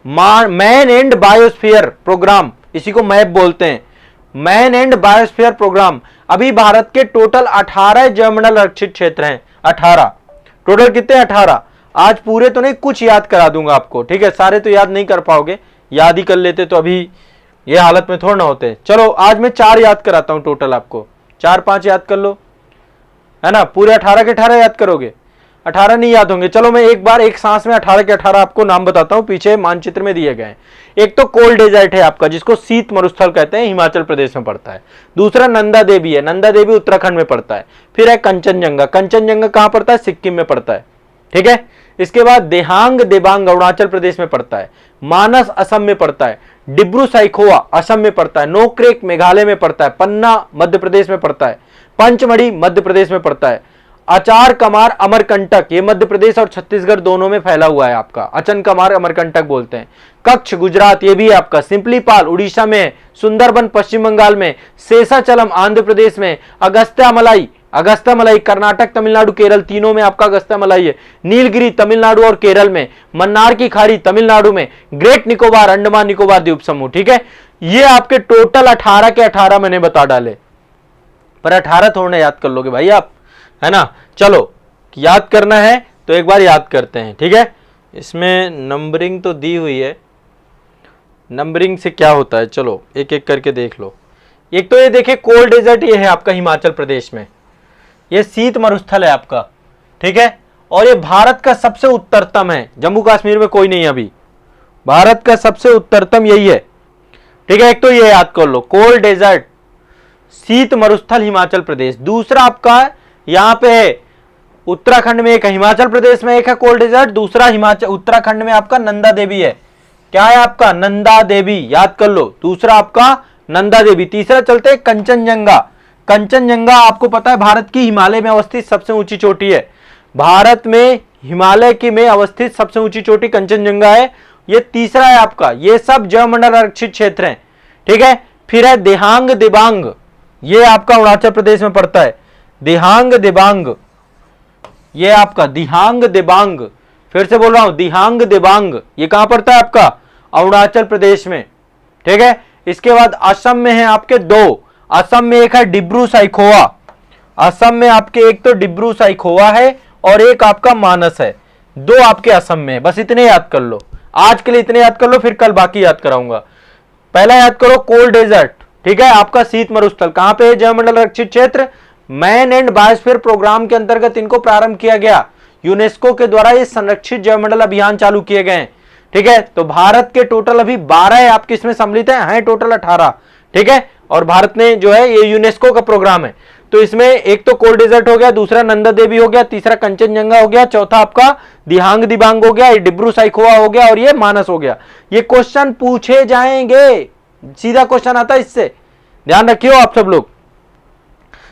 Speaker 1: मैन एंड बायोस्फीयर प्रोग्राम, इसी को मैब बोलते हैं, मैन एंड बायोस्फीयर प्रोग्राम। अभी भारत के टोटल 18 जैव मंडल आरक्षित क्षेत्र हैं, 18। टोटल कितने, 18। आज पूरे तो नहीं, कुछ याद करा दूंगा आपको, ठीक है। सारे तो याद नहीं कर पाओगे, याद ही कर लेते तो अभी ये हालत में थोड़ा ना होते। चलो आज मैं 4 याद कराता हूं टोटल, आपको 4-5 याद कर लो, है ना। पूरे 18 के 18 याद करोगे, 18 नहीं याद होंगे। चलो मैं एक बार एक सांस में 18 के 18 आपको नाम बताता हूं, पीछे मानचित्र में दिए गए हैं। एक तो कोल्ड डेजर्ट है आपका, जिसको शीत मरुस्थल कहते हैं, हिमाचल प्रदेश में पड़ता है। दूसरा नंदा देवी है, नंदा देवी उत्तराखंड में पड़ता है। फिर है कंचनजंगा, कंचनजंगा कहां पड़ता है, सिक्किम में पड़ता है, ठीक है। इसके बाद देहांग देबांग अरुणाचल प्रदेश में पड़ता है। मानस असम में पड़ता है। डिब्रू साइखोवा असम में पड़ता है। नोक्रेक मेघालय में पड़ता है। पन्ना मध्य प्रदेश में पड़ता है। पंचमढ़ी मध्य प्रदेश में पड़ता है। अचार कमार अमरकंटक, ये मध्य प्रदेश और छत्तीसगढ़ दोनों में फैला हुआ है आपका, अचन कमार अमरकंटक बोलते हैं। कच्छ गुजरात, ये भी है आपका। सिंपलीपाल उड़ीसा में, सुंदरबन पश्चिम बंगाल में, शेषाचलम आंध्र प्रदेश में, अगस्त्या मलाई कर्नाटक, तमिलनाडु, केरल, तीनों में आपका अगस्त्या मलाई है। नीलगिरी तमिलनाडु और केरल में, मन्नार की खाड़ी तमिलनाडु में, ग्रेट निकोबार अंडमान निकोबार द्वीप समूह, ठीक है। ये आपके टोटल 18 के 18 मैंने बता डाले, पर 18 थोड़ा याद कर लोगे भाई आप, है ना। चलो याद करना है तो एक बार याद करते हैं, ठीक है। इसमें नंबरिंग तो दी हुई है, नंबरिंग से क्या होता है, चलो एक एक करके देख लो। एक तो ये देखिए कोल्ड डेजर्ट, ये है आपका हिमाचल प्रदेश में, ये शीत मरुस्थल है आपका, ठीक है। और ये भारत का सबसे उत्तरतम है, जम्मू कश्मीर में कोई नहीं है अभी, भारत का सबसे उत्तरतम यही है, ठीक है। एक तो ये याद कर लो, कोल्ड डेजर्ट शीत मरुस्थल हिमाचल प्रदेश। दूसरा आपका यहां पे है उत्तराखंड में, एक हिमाचल प्रदेश में एक है कोल्ड डेजर्ट, दूसरा हिमाचल उत्तराखंड में आपका नंदा देवी है। क्या है आपका, नंदा देवी, याद कर लो। दूसरा आपका नंदा देवी। तीसरा चलते हैं कंचनजंगा। कंचनजंगा आपको पता है भारत की हिमालय में अवस्थित सबसे ऊंची चोटी है, भारत में हिमालय की में अवस्थित सबसे ऊंची चोटी कंचनजंगा है। ये तीसरा है आपका। ये सब जैव मंडल आरक्षित क्षेत्र हैं, ठीक है। फिर है देहांग देबांग, ये आपका अरुणाचल प्रदेश में पड़ता है। दिहांग दिबांग, ये आपका दिहांग दिबांग, फिर से बोल रहा हूं दिहांग दिबांग, ये कहां पड़ता है आपका, अरुणाचल प्रदेश में, ठीक है। इसके बाद असम में है आपके 2, असम में एक है डिब्रू साइखोवा, असम में आपके एक तो डिब्रू साइखोवा है और एक आपका मानस है, 2 आपके असम में। बस इतने याद कर लो, आज के लिए इतने याद कर लो, फिर कल बाकी याद कराऊंगा। पहला याद करो कोल्ड डेजर्ट, ठीक है, आपका शीत मरुस्थल कहां पे है, जैव मंडल आरक्षित क्षेत्र, मैन एंड बायोस्फीयर प्रोग्राम के अंतर्गत इनको प्रारंभ किया गया, यूनेस्को के द्वारा ये संरक्षित जैव मंडल अभियान चालू किए गए हैं, ठीक है। तो भारत के टोटल अभी 12 आपके इसमें सम्मिलित हैं टोटल 18, ठीक है। और भारत ने जो है ये यूनेस्को का प्रोग्राम है, तो इसमें एक तो कोल्ड डेजर्ट हो गया, दूसरा नंदा देवी हो गया, तीसरा कंचनजंगा हो गया, चौथा आपका दिहांग दिबांग हो गया, ये डिब्रू साइखोवा हो गया और ये मानस हो गया। ये क्वेश्चन पूछे जाएंगे, सीधा क्वेश्चन आता है इससे, ध्यान रखियो आप सब लोग।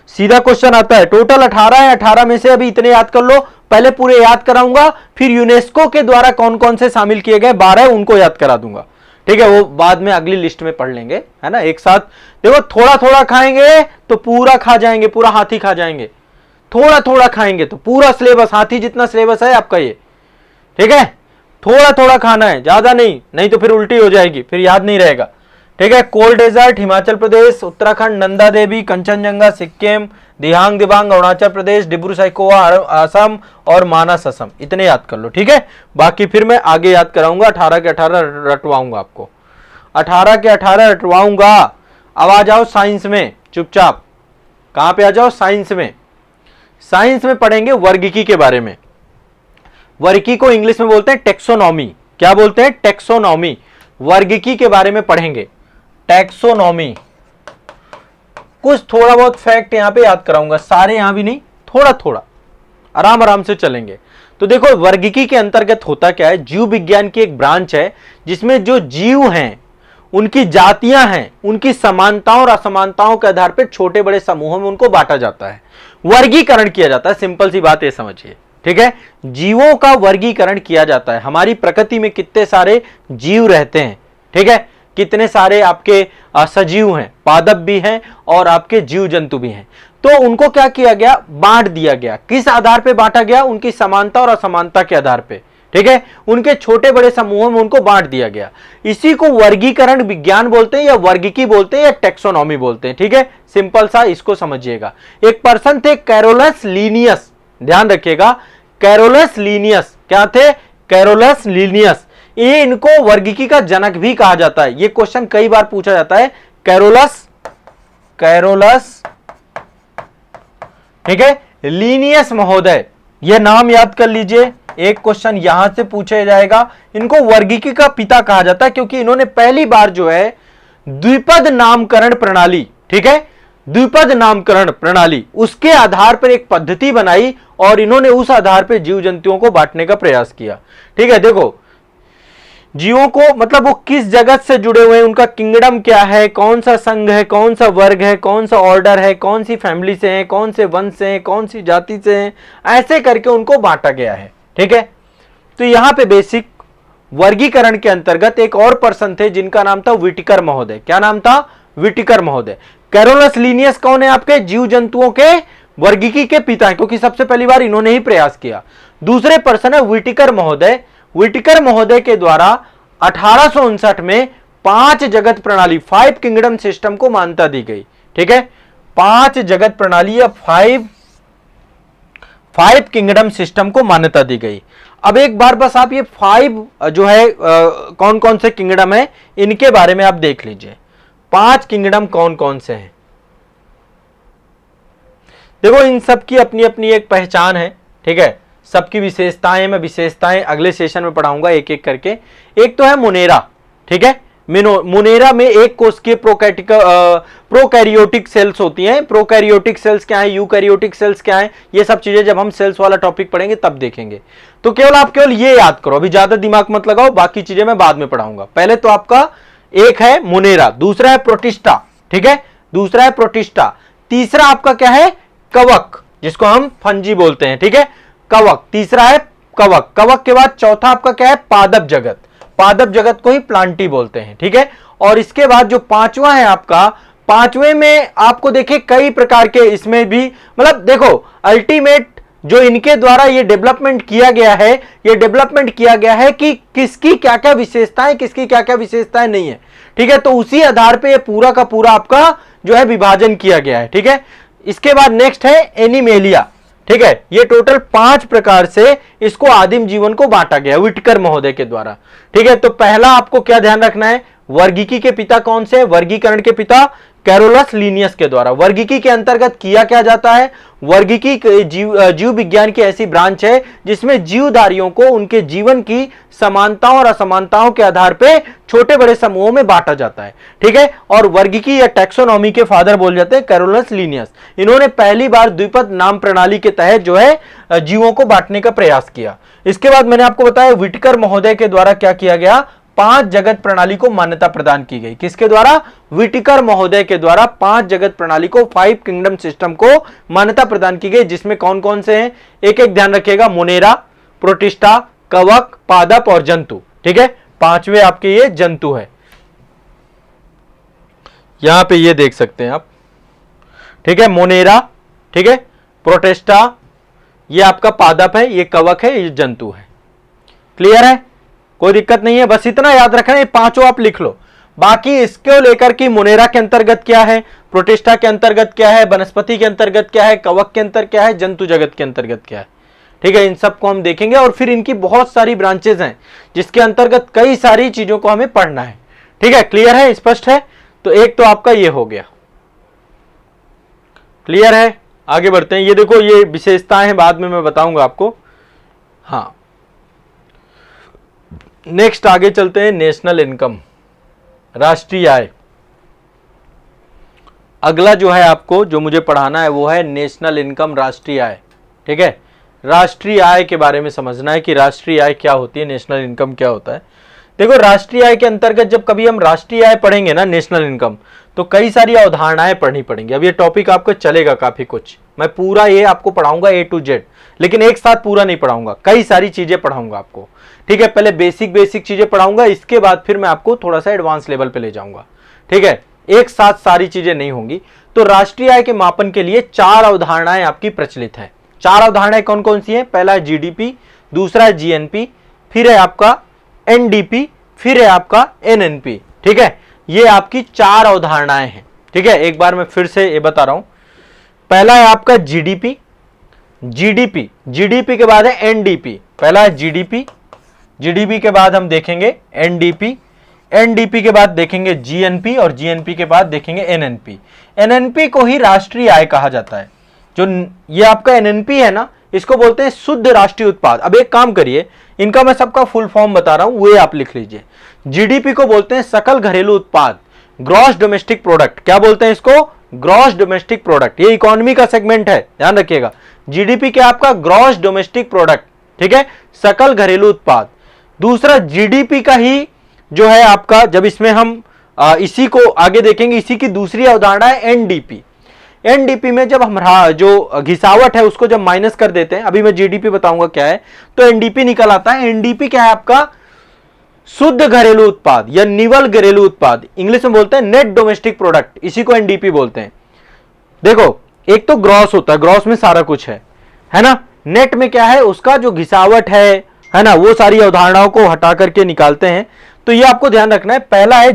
Speaker 1: सीधा क्वेश्चन आता है, टोटल 18 है, 18 में से अभी इतने याद कर लो, पहले पूरे याद कराऊंगा, फिर यूनेस्को के द्वारा कौन कौन से शामिल किए गए 12 उनको याद करा दूंगा, ठीक है। वो बाद में अगली लिस्ट में पढ़ लेंगे, है ना। एक साथ देखो, थोड़ा थोड़ा खाएंगे तो पूरा खा जाएंगे, पूरा हाथी खा जाएंगे, थोड़ा थोड़ा खाएंगे तो पूरा सिलेबस, हाथी जितना सिलेबस है आपका ये, ठीक है। थोड़ा थोड़ा खाना है, ज्यादा नहीं, नहीं तो फिर उल्टी हो जाएगी, फिर याद नहीं रहेगा, ठीक है। कोल डेजर्ट हिमाचल प्रदेश, उत्तराखंड नंदा देवी, कंचनजंगा सिक्किम, दिहांग दिबांग अरुणाचल प्रदेश, डिब्रू सैखोवा असम और मानस असम, इतने याद कर लो, ठीक है। बाकी फिर मैं आगे याद कराऊंगा, 18 के 18 रटवाऊंगा आपको, 18 के 18 रटवाऊंगा। अब आ जाओ साइंस में, चुपचाप कहां पे आ जाओ, साइंस में। साइंस में पढ़ेंगे वर्गीकी के बारे में। वर्गीकी को इंग्लिश में बोलते हैं टेक्सोनॉमी। क्या बोलते हैं? टेक्सोनॉमी। वर्गीकी के बारे में पढ़ेंगे, टैक्सोनॉमी। कुछ थोड़ा बहुत फैक्ट यहां पे याद कराऊंगा, सारे यहां भी नहीं, थोड़ा थोड़ा आराम आराम से चलेंगे। तो देखो, वर्गीकी के अंतर्गत होता क्या है, जीव विज्ञान की एक ब्रांच है जिसमें जो जीव हैं, उनकी जातियां हैं, उनकी समानताओं और असमानताओं के आधार पर छोटे बड़े समूहों में उनको बांटा जाता है, वर्गीकरण किया जाता है। सिंपल सी बात ये समझिए, ठीक है। जीवों का वर्गीकरण किया जाता है। हमारी प्रकृति में कितने सारे जीव रहते हैं, ठीक है, कितने सारे आपके सजीव हैं, पादप भी हैं और आपके जीव जंतु भी हैं। तो उनको क्या किया गया, बांट दिया गया। किस आधार पे बांटा गया? उनकी समानता और असमानता के आधार पे, ठीक है। उनके छोटे बड़े समूहों में उनको बांट दिया गया। इसी को वर्गीकरण विज्ञान बोलते हैं, या वर्गीकी बोलते हैं, या टेक्सोनॉमी बोलते हैं, ठीक है। सिंपल सा इसको समझिएगा। एक पर्सन थे कैरोलस लीनियस, ध्यान रखिएगा, कैरोलस लीनियस। क्या थे? Carolus Linnaeus. ये इनको वर्गीकी का जनक भी कहा जाता है। ये क्वेश्चन कई बार पूछा जाता है। कैरोलस ठीक है, लीनियस महोदय, यह नाम याद कर लीजिए। एक क्वेश्चन यहां से पूछा जाएगा। इनको वर्गीकी का पिता कहा जाता है क्योंकि इन्होंने पहली बार जो है द्विपद नामकरण प्रणाली, ठीक है, द्विपद नामकरण प्रणाली, उसके आधार पर एक पद्धति बनाई और इन्होंने उस आधार पर जीव जंतुओं को बांटने का प्रयास किया, ठीक है। देखो, जीवों को मतलब वो किस जगत से जुड़े हुए हैं, उनका किंगडम क्या है, कौन सा संघ है, कौन सा वर्ग है, कौन सा ऑर्डर है, कौन सी फैमिली से हैं, कौन से वंश से हैं, कौन सी जाति से हैं, ऐसे करके उनको बांटा गया है, ठीक है। तो यहां पे बेसिक वर्गीकरण के अंतर्गत एक और पर्सन थे जिनका नाम था व्हिटेकर महोदय। क्या नाम था? व्हिटेकर महोदय। कैरोलस लीनियस कौन है? आपके जीव जंतुओं के वर्गीकी के पिता हैं, क्योंकि सबसे पहली बार इन्होंने ही प्रयास किया। दूसरे पर्सन है व्हिटेकर महोदय। व्हिटेकर महोदय के द्वारा 1859 में 5 जगत प्रणाली, 5 किंगडम सिस्टम को मान्यता दी गई, ठीक है। 5 जगत प्रणाली या 5 किंगडम सिस्टम को मान्यता दी गई। अब एक बार बस आप ये 5 जो है कौन कौन से किंगडम है इनके बारे में आप देख लीजिए। 5 किंगडम कौन कौन से हैं? देखो, इन सब की अपनी अपनी एक पहचान है, ठीक है, सबकी विशेषताएं, मैं विशेषताएं अगले सेशन में पढ़ाऊंगा एक एक करके। एक तो है मोनेरा, ठीक है। मोनेरा में एक कोष के प्रोकैरियोटिक सेल्स होती हैं। प्रोकैरियोटिक सेल्स क्या है, यूकैरियोटिक सेल्स क्या है, ये सब चीजें जब हम सेल्स वाला टॉपिक पढ़ेंगे तब देखेंगे। तो केवल आप ये याद करो, अभी ज्यादा दिमाग मत लगाओ, बाकी चीजें मैं बाद में पढ़ाऊंगा। पहले तो आपका एक है मोनेरा, दूसरा है प्रोटिस्टा, ठीक है, दूसरा है प्रोटिस्टा, तीसरा आपका क्या है? कवक, जिसको हम फंजी बोलते हैं, ठीक है, कवक, तीसरा है कवक। कवक के बाद चौथा आपका क्या है? पादप जगत। पादप जगत को ही प्लांटी बोलते हैं, ठीक है। और इसके बाद जो पांचवा है आपका, पांचवें में आपको देखिए कई प्रकार के इसमें भी, मतलब देखो अल्टीमेट जो इनके द्वारा ये डेवलपमेंट किया गया है, ये डेवलपमेंट किया गया है कि किसकी क्या क्या विशेषताएं, किसकी क्या क्या विशेषताएं नहीं है, ठीक है। तो उसी आधार पे ये पूरा का पूरा आपका जो है विभाजन किया गया है, ठीक है। इसके बाद नेक्स्ट है एनिमेलिया, ठीक है। ये टोटल 5 प्रकार से इसको आदिम जीवन को बांटा गया व्हिटेकर महोदय के द्वारा, ठीक है। तो पहला आपको क्या ध्यान रखना है, वर्गीकी के पिता कौन से? वर्गीकरण के पिता कैरोलस लीनियस के द्वारा। वर्गीकी के अंतर्गत किया क्या जाता है? वर्गीकी जीव विज्ञान की ऐसी ब्रांच है जिसमें जीवधारियों को उनके जीवन की समानताओं और असमानताओं के आधार पे छोटे बड़े समूहों में बांटा जाता है, ठीक है। और वर्गीकी या टैक्सोनॉमी के फादर बोल जाते हैं कैरोलस लीनियस। इन्होंने पहली बार द्विपद नाम प्रणाली के तहत जो है जीवों को बांटने का प्रयास किया। इसके बाद मैंने आपको बताया व्हिटेकर महोदय के द्वारा क्या किया गया? 5 जगत प्रणाली को मान्यता प्रदान की गई। किसके द्वारा? व्हिटेकर महोदय के द्वारा 5 जगत प्रणाली को, 5 किंगडम सिस्टम को मान्यता प्रदान की गई, जिसमें कौन कौन से हैं, एक एक ध्यान रखिएगा, मोनेरा, प्रोटिस्टा, कवक, पादप और जंतु। ठीक है, 5वें आपके ये जंतु है, यहां पे ये देख सकते हैं आप। ठीक है, मोनेरा, ठीक है, प्रोटिस्टा, ये आपका पादप है, ये कवक है, ये जंतु है। क्लियर है, कोई दिक्कत नहीं है, बस इतना याद रखना, ये पांचों आप लिख लो। बाकी इसको लेकर कि मोनेरा के अंतर्गत क्या है, प्रोटिस्टा के अंतर्गत क्या है, वनस्पति के अंतर्गत क्या है, कवक के अंतर क्या है, जंतु जगत के अंतर्गत क्या है। ठीक है, इन सबको हम देखेंगे और फिर इनकी बहुत सारी ब्रांचेज हैं जिसके अंतर्गत कई सारी चीजों को हमें पढ़ना है। ठीक है, क्लियर है, स्पष्ट है? तो एक तो आपका ये हो गया, क्लियर है। आगे बढ़ते हैं, ये देखो ये विशेषताएं हैं, बाद में मैं बताऊंगा आपको। हाँ, नेक्स्ट आगे चलते हैं, नेशनल इनकम, राष्ट्रीय आय। अगला जो है आपको जो मुझे पढ़ाना है वो है नेशनल इनकम, राष्ट्रीय आय। ठीक है, राष्ट्रीय आय के बारे में समझना है कि राष्ट्रीय आय क्या होती है, नेशनल इनकम क्या होता है। देखो, राष्ट्रीय आय के अंतर्गत जब कभी हम राष्ट्रीय आय पढ़ेंगे ना, नेशनल इनकम, तो कई सारी अवधारणाएं पढ़नी पड़ेंगी। अब ये टॉपिक आपको चलेगा काफी कुछ, मैं पूरा ये आपको पढ़ाऊंगा A to Z, लेकिन एक साथ पूरा नहीं पढ़ाऊंगा, कई सारी चीजें पढ़ाऊंगा आपको। ठीक है, पहले बेसिक चीजें पढ़ाऊंगा, इसके बाद फिर मैं आपको थोड़ा सा एडवांस लेवल पे ले जाऊंगा। ठीक है, एक साथ सारी चीजें नहीं होंगी। तो राष्ट्रीय आय के मापन के लिए 4 अवधारणाएं आपकी प्रचलित है। 4 अवधारणाएं कौन कौन सी हैं? पहला है GDP, दूसरा है GNP, फिर है आपका NDP, फिर है आपका NNP। ठीक है, ये आपकी 4 अवधारणाएं हैं। ठीक है, एक बार मैं फिर से ये बता रहा हूं। पहला है आपका GDP, GDP के बाद है NDP। पहला है GDP के बाद हम देखेंगे NDP के बाद देखेंगे GNP और GNP के बाद देखेंगे NNP को ही राष्ट्रीय आय कहा जाता है। जो ये आपका NNP है ना, इसको बोलते हैं शुद्ध राष्ट्रीय उत्पाद। अब एक काम करिए, इनका मैं सबका फुल फॉर्म बता रहा हूं, वो आप लिख लीजिए। GDP को बोलते हैं सकल घरेलू उत्पाद, ग्रॉस डोमेस्टिक प्रोडक्ट। क्या बोलते हैं इसको? Gross domestic product. ये इकोनॉमी का सेगमेंट है, ध्यान रखिएगा। GDP क्या आपका? Gross domestic product. ठीक है, सकल घरेलू उत्पाद। दूसरा GDP का ही जो है आपका, जब इसमें हम इसी को आगे देखेंगे, इसी की दूसरी अवधारणा है NDP में जब हम जो घिसावट है उसको जब माइनस कर देते हैं, अभी मैं GDP बताऊंगा क्या है, तो NDP निकल आता है। NDP क्या है आपका? शुद्ध घरेलू उत्पाद या निवल घरेलू उत्पाद, इंग्लिश में बोलते हैं नेट डोमेस्टिक प्रोडक्ट, इसी को NDP बोलते हैं। देखो, एक तो ग्रॉस होता है, ग्रॉस में सारा कुछ है ना। नेट में क्या है? उसका जो घिसावट है ना, वो सारी अवधारणाओं को हटा करके निकालते हैं। तो ये आपको ध्यान रखना है। पहला है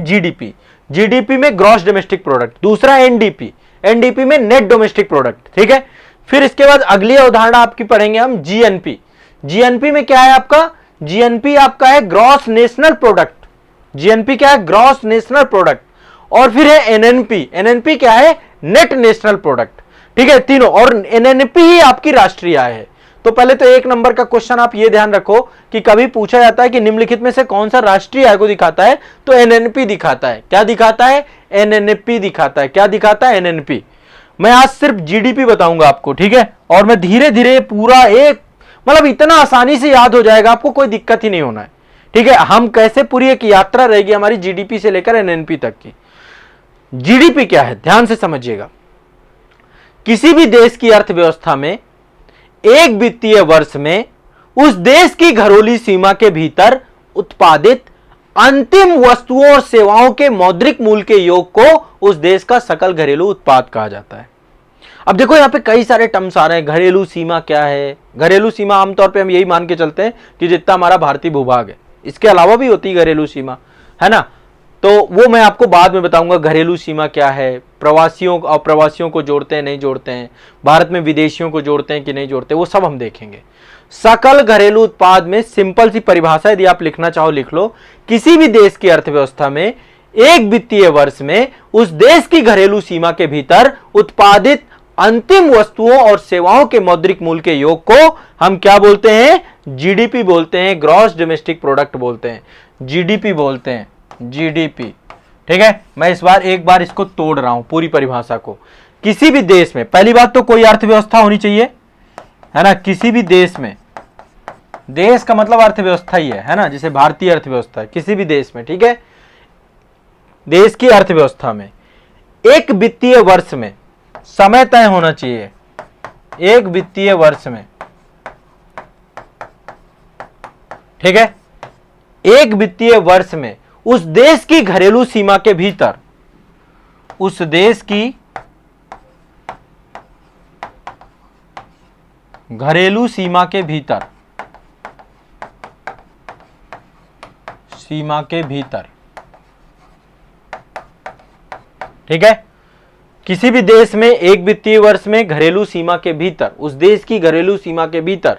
Speaker 1: GDP में ग्रॉस डोमेस्टिक प्रोडक्ट, दूसरा NDP में नेट डोमेस्टिक प्रोडक्ट। ठीक है, फिर इसके बाद अगली अवधारणा आपकी पढ़ेंगे हम GNP में क्या है आपका? GNP आपका है ग्रॉस नेशनल प्रोडक्ट। GNP क्या है? Gross national product. और फिर है NNP क्या है? Net national product. ठीक है, तीनों, और NNP ही आपकी राष्ट्रीय आय है। तो पहले तो 1 नंबर का क्वेश्चन आप ये ध्यान रखो कि कभी पूछा जाता है कि निम्नलिखित में से कौन सा राष्ट्रीय आय को दिखाता है, तो NNP दिखाता है। क्या दिखाता है? NNP दिखाता है। क्या दिखाता है? NNP। मैं आज सिर्फ GDP बताऊंगा आपको, ठीक है, और मैं धीरे धीरे पूरा एक, मतलब इतना आसानी से याद हो जाएगा, आपको कोई दिक्कत ही नहीं होना है। ठीक है, हम कैसे पूरी एक यात्रा रहेगी हमारी GDP से लेकर NNP तक की। GDP क्या है, ध्यान से समझिएगा। किसी भी देश की अर्थव्यवस्था में एक वित्तीय वर्ष में उस देश की घरेलू सीमा के भीतर उत्पादित अंतिम वस्तुओं और सेवाओं के मौद्रिक मूल्य के योग को उस देश का सकल घरेलू उत्पाद कहा जाता है। अब देखो, यहां पे कई सारे टर्म्स आ रहे हैं। घरेलू सीमा क्या है? घरेलू सीमा आमतौर पे हम यही मान के चलते हैं कि जितना हमारा भारतीय भूभाग है, इसके अलावा भी होती है घरेलू सीमा, है ना। तो वो मैं आपको बाद में बताऊंगा घरेलू सीमा क्या है, प्रवासियों और अप्रवासियों को जोड़ते हैं नहीं जोड़ते हैं, भारत में विदेशियों को जोड़ते हैं कि नहीं जोड़ते, वो सब हम देखेंगे। सकल घरेलू उत्पाद में सिंपल सी परिभाषा यदि आप लिखना चाहो लिख लो, किसी भी देश की अर्थव्यवस्था में एक वित्तीय वर्ष में उस देश की घरेलू सीमा के भीतर उत्पादित अंतिम वस्तुओं और सेवाओं के मौद्रिक मूल्य के योग को हम क्या बोलते हैं? GDP बोलते हैं, ग्रॉस डोमेस्टिक प्रोडक्ट बोलते हैं, GDP बोलते हैं, GDP। ठीक है, मैं इस बार एक बार इसको तोड़ रहा हूं पूरी परिभाषा को। किसी भी देश में, पहली बात तो कोई अर्थव्यवस्था होनी चाहिए, है ना। किसी भी देश में देश का मतलब अर्थव्यवस्था ही है ना, जैसे भारतीय अर्थव्यवस्था है किसी भी देश में, ठीक है। देश की अर्थव्यवस्था में एक वित्तीय वर्ष में समय तय होना चाहिए, एक वित्तीय वर्ष में, ठीक है, एक वित्तीय वर्ष में उस देश की घरेलू सीमा के भीतर, उस देश की घरेलू सीमा के भीतर, सीमा के भीतर, ठीक है, किसी भी देश में एक वित्तीय वर्ष में घरेलू सीमा के भीतर, उस देश की घरेलू सीमा के भीतर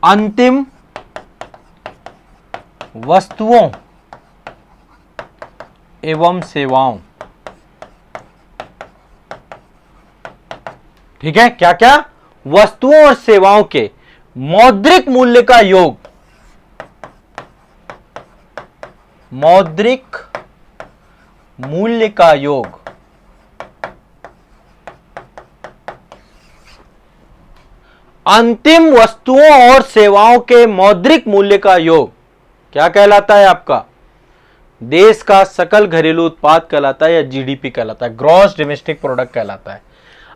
Speaker 1: अंतिम वस्तुओं एवं सेवाओं, ठीक है, क्या क्या, वस्तुओं और सेवाओं के मौद्रिक मूल्य का योग, मौद्रिक मूल्य का योग, अंतिम वस्तुओं और सेवाओं के मौद्रिक मूल्य का योग क्या कहलाता है आपका, देश का सकल घरेलू उत्पाद कहलाता है या जीडीपी कहलाता है, ग्रॉस डोमेस्टिक प्रोडक्ट कहलाता है।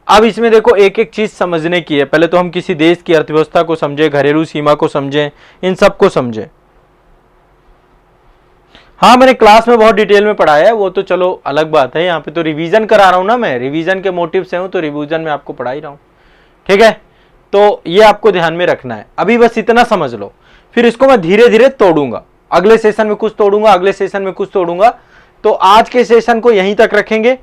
Speaker 1: अब इसमें देखो एक एक चीज समझने की है, पहले तो हम किसी देश की अर्थव्यवस्था को समझे, घरेलू सीमा को समझे, इन सबको समझे। हाँ मैंने क्लास में बहुत डिटेल में पढ़ाया है, वो तो चलो अलग बात है, यहाँ पे तो रिवीजन करा रहा हूं ना मैं, रिवीजन के मोटिव से हूं तो रिवीजन में आपको पढ़ा ही रहा हूं, ठीक है। तो ये आपको ध्यान में रखना है, अभी बस इतना समझ लो, फिर इसको मैं धीरे धीरे तोड़ूंगा, अगले सेशन में कुछ तोड़ूंगा, अगले सेशन में कुछ तोड़ूंगा। तो आज के सेशन को यहीं तक रखेंगे।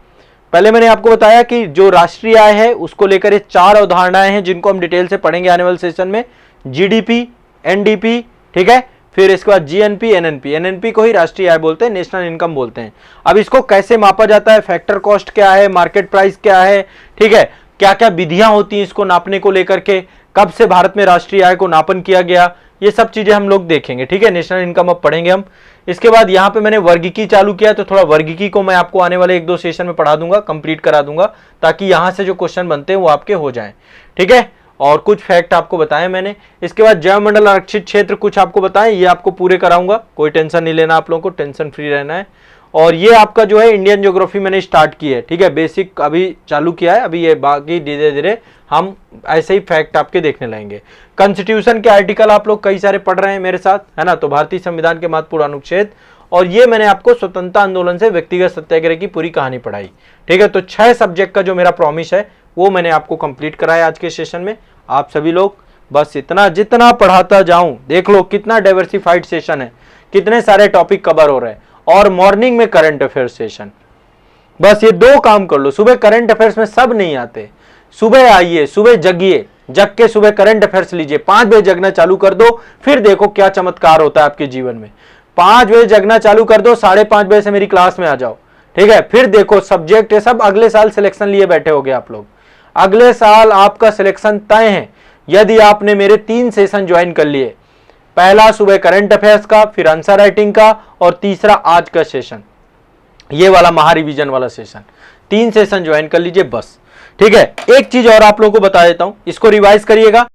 Speaker 1: पहले मैंने आपको बताया कि जो राष्ट्रीय आय है उसको लेकर ये 4 अवधारणाएं हैं जिनको हम डिटेल से पढ़ेंगे आने वाले सेशन में, जीडीपी, एनडीपी, ठीक है, फिर इसके बाद जीएनपी, एनएनपी, एनएनपी को ही राष्ट्रीय आय बोलते हैं, नेशनल इनकम बोलते हैं। अब इसको कैसे मापा जाता है, फैक्टर कॉस्ट क्या है, मार्केट प्राइस क्या है, ठीक है, क्या क्या विधियां होती हैं इसको नापने को लेकर के, कब से भारत में राष्ट्रीय आय को नापन किया गया, ये सब चीजें हम लोग देखेंगे, ठीक है। नेशनल इनकम अब पढ़ेंगे हम। इसके बाद यहाँ पे मैंने वर्गीकी चालू किया, तो थोड़ा वर्गीकी को मैं आपको आने वाले 1-2 सेशन में पढ़ा दूंगा, कंप्लीट करा दूंगा, ताकि यहाँ से जो क्वेश्चन बनते हैं वो आपके हो जाएं, ठीक है। और कुछ फैक्ट आपको बताए मैंने। इसके बाद जैव मंडल आरक्षित क्षेत्र कुछ आपको बताएं, ये आपको पूरे कराऊंगा, कोई टेंशन नहीं लेना, आप लोगों को टेंशन फ्री रहना है। और ये आपका जो है इंडियन ज्योग्राफी मैंने स्टार्ट की है, ठीक है, बेसिक अभी चालू किया है, अभी ये बाकी धीरे धीरे हम ऐसे ही फैक्ट आपके देखने लगेंगे। कॉन्स्टिट्यूशन के आर्टिकल आप लोग कई सारे पढ़ रहे हैं मेरे साथ, है ना, तो भारतीय संविधान के महत्वपूर्ण अनुच्छेद, और ये मैंने आपको स्वतंत्रता आंदोलन से व्यक्तिगत सत्याग्रह की पूरी कहानी पढ़ाई, ठीक है। तो 6 सब्जेक्ट का जो मेरा प्रॉमिस है वो मैंने आपको कंप्लीट कराया आज के सेशन में। आप सभी लोग बस इतना जितना पढ़ाता जाऊं, देख लो कितना डाइवर्सिफाइड सेशन है, कितने सारे टॉपिक कवर हो रहे हैं, और मॉर्निंग में करंट अफेयर्स सेशन। बस ये 2 काम कर लो, सुबह करंट अफेयर्स में सब नहीं आते, सुबह आइए, सुबह जगिए, जग के सुबह करंट अफेयर्स लीजिए, 5 बजे जगना चालू कर दो, फिर देखो क्या चमत्कार होता है आपके जीवन में। 5 बजे जगना चालू कर दो, 5:30 बजे से मेरी क्लास में आ जाओ, ठीक है। फिर देखो सब्जेक्ट है सब, अगले साल सिलेक्शन लिए बैठे होगे आप लोग, अगले साल आपका सिलेक्शन तय है यदि आपने मेरे 3 सेशन ज्वाइन कर लिए, पहला सुबह करंट अफेयर्स का, फिर आंसर राइटिंग का, और तीसरा आज का सेशन, ये वाला महारिवीजन वाला सेशन। 3 सेशन ज्वाइन कर लीजिए बस, ठीक है। एक चीज और आप लोगों को बता देता हूं, इसको रिवाइज करिएगा।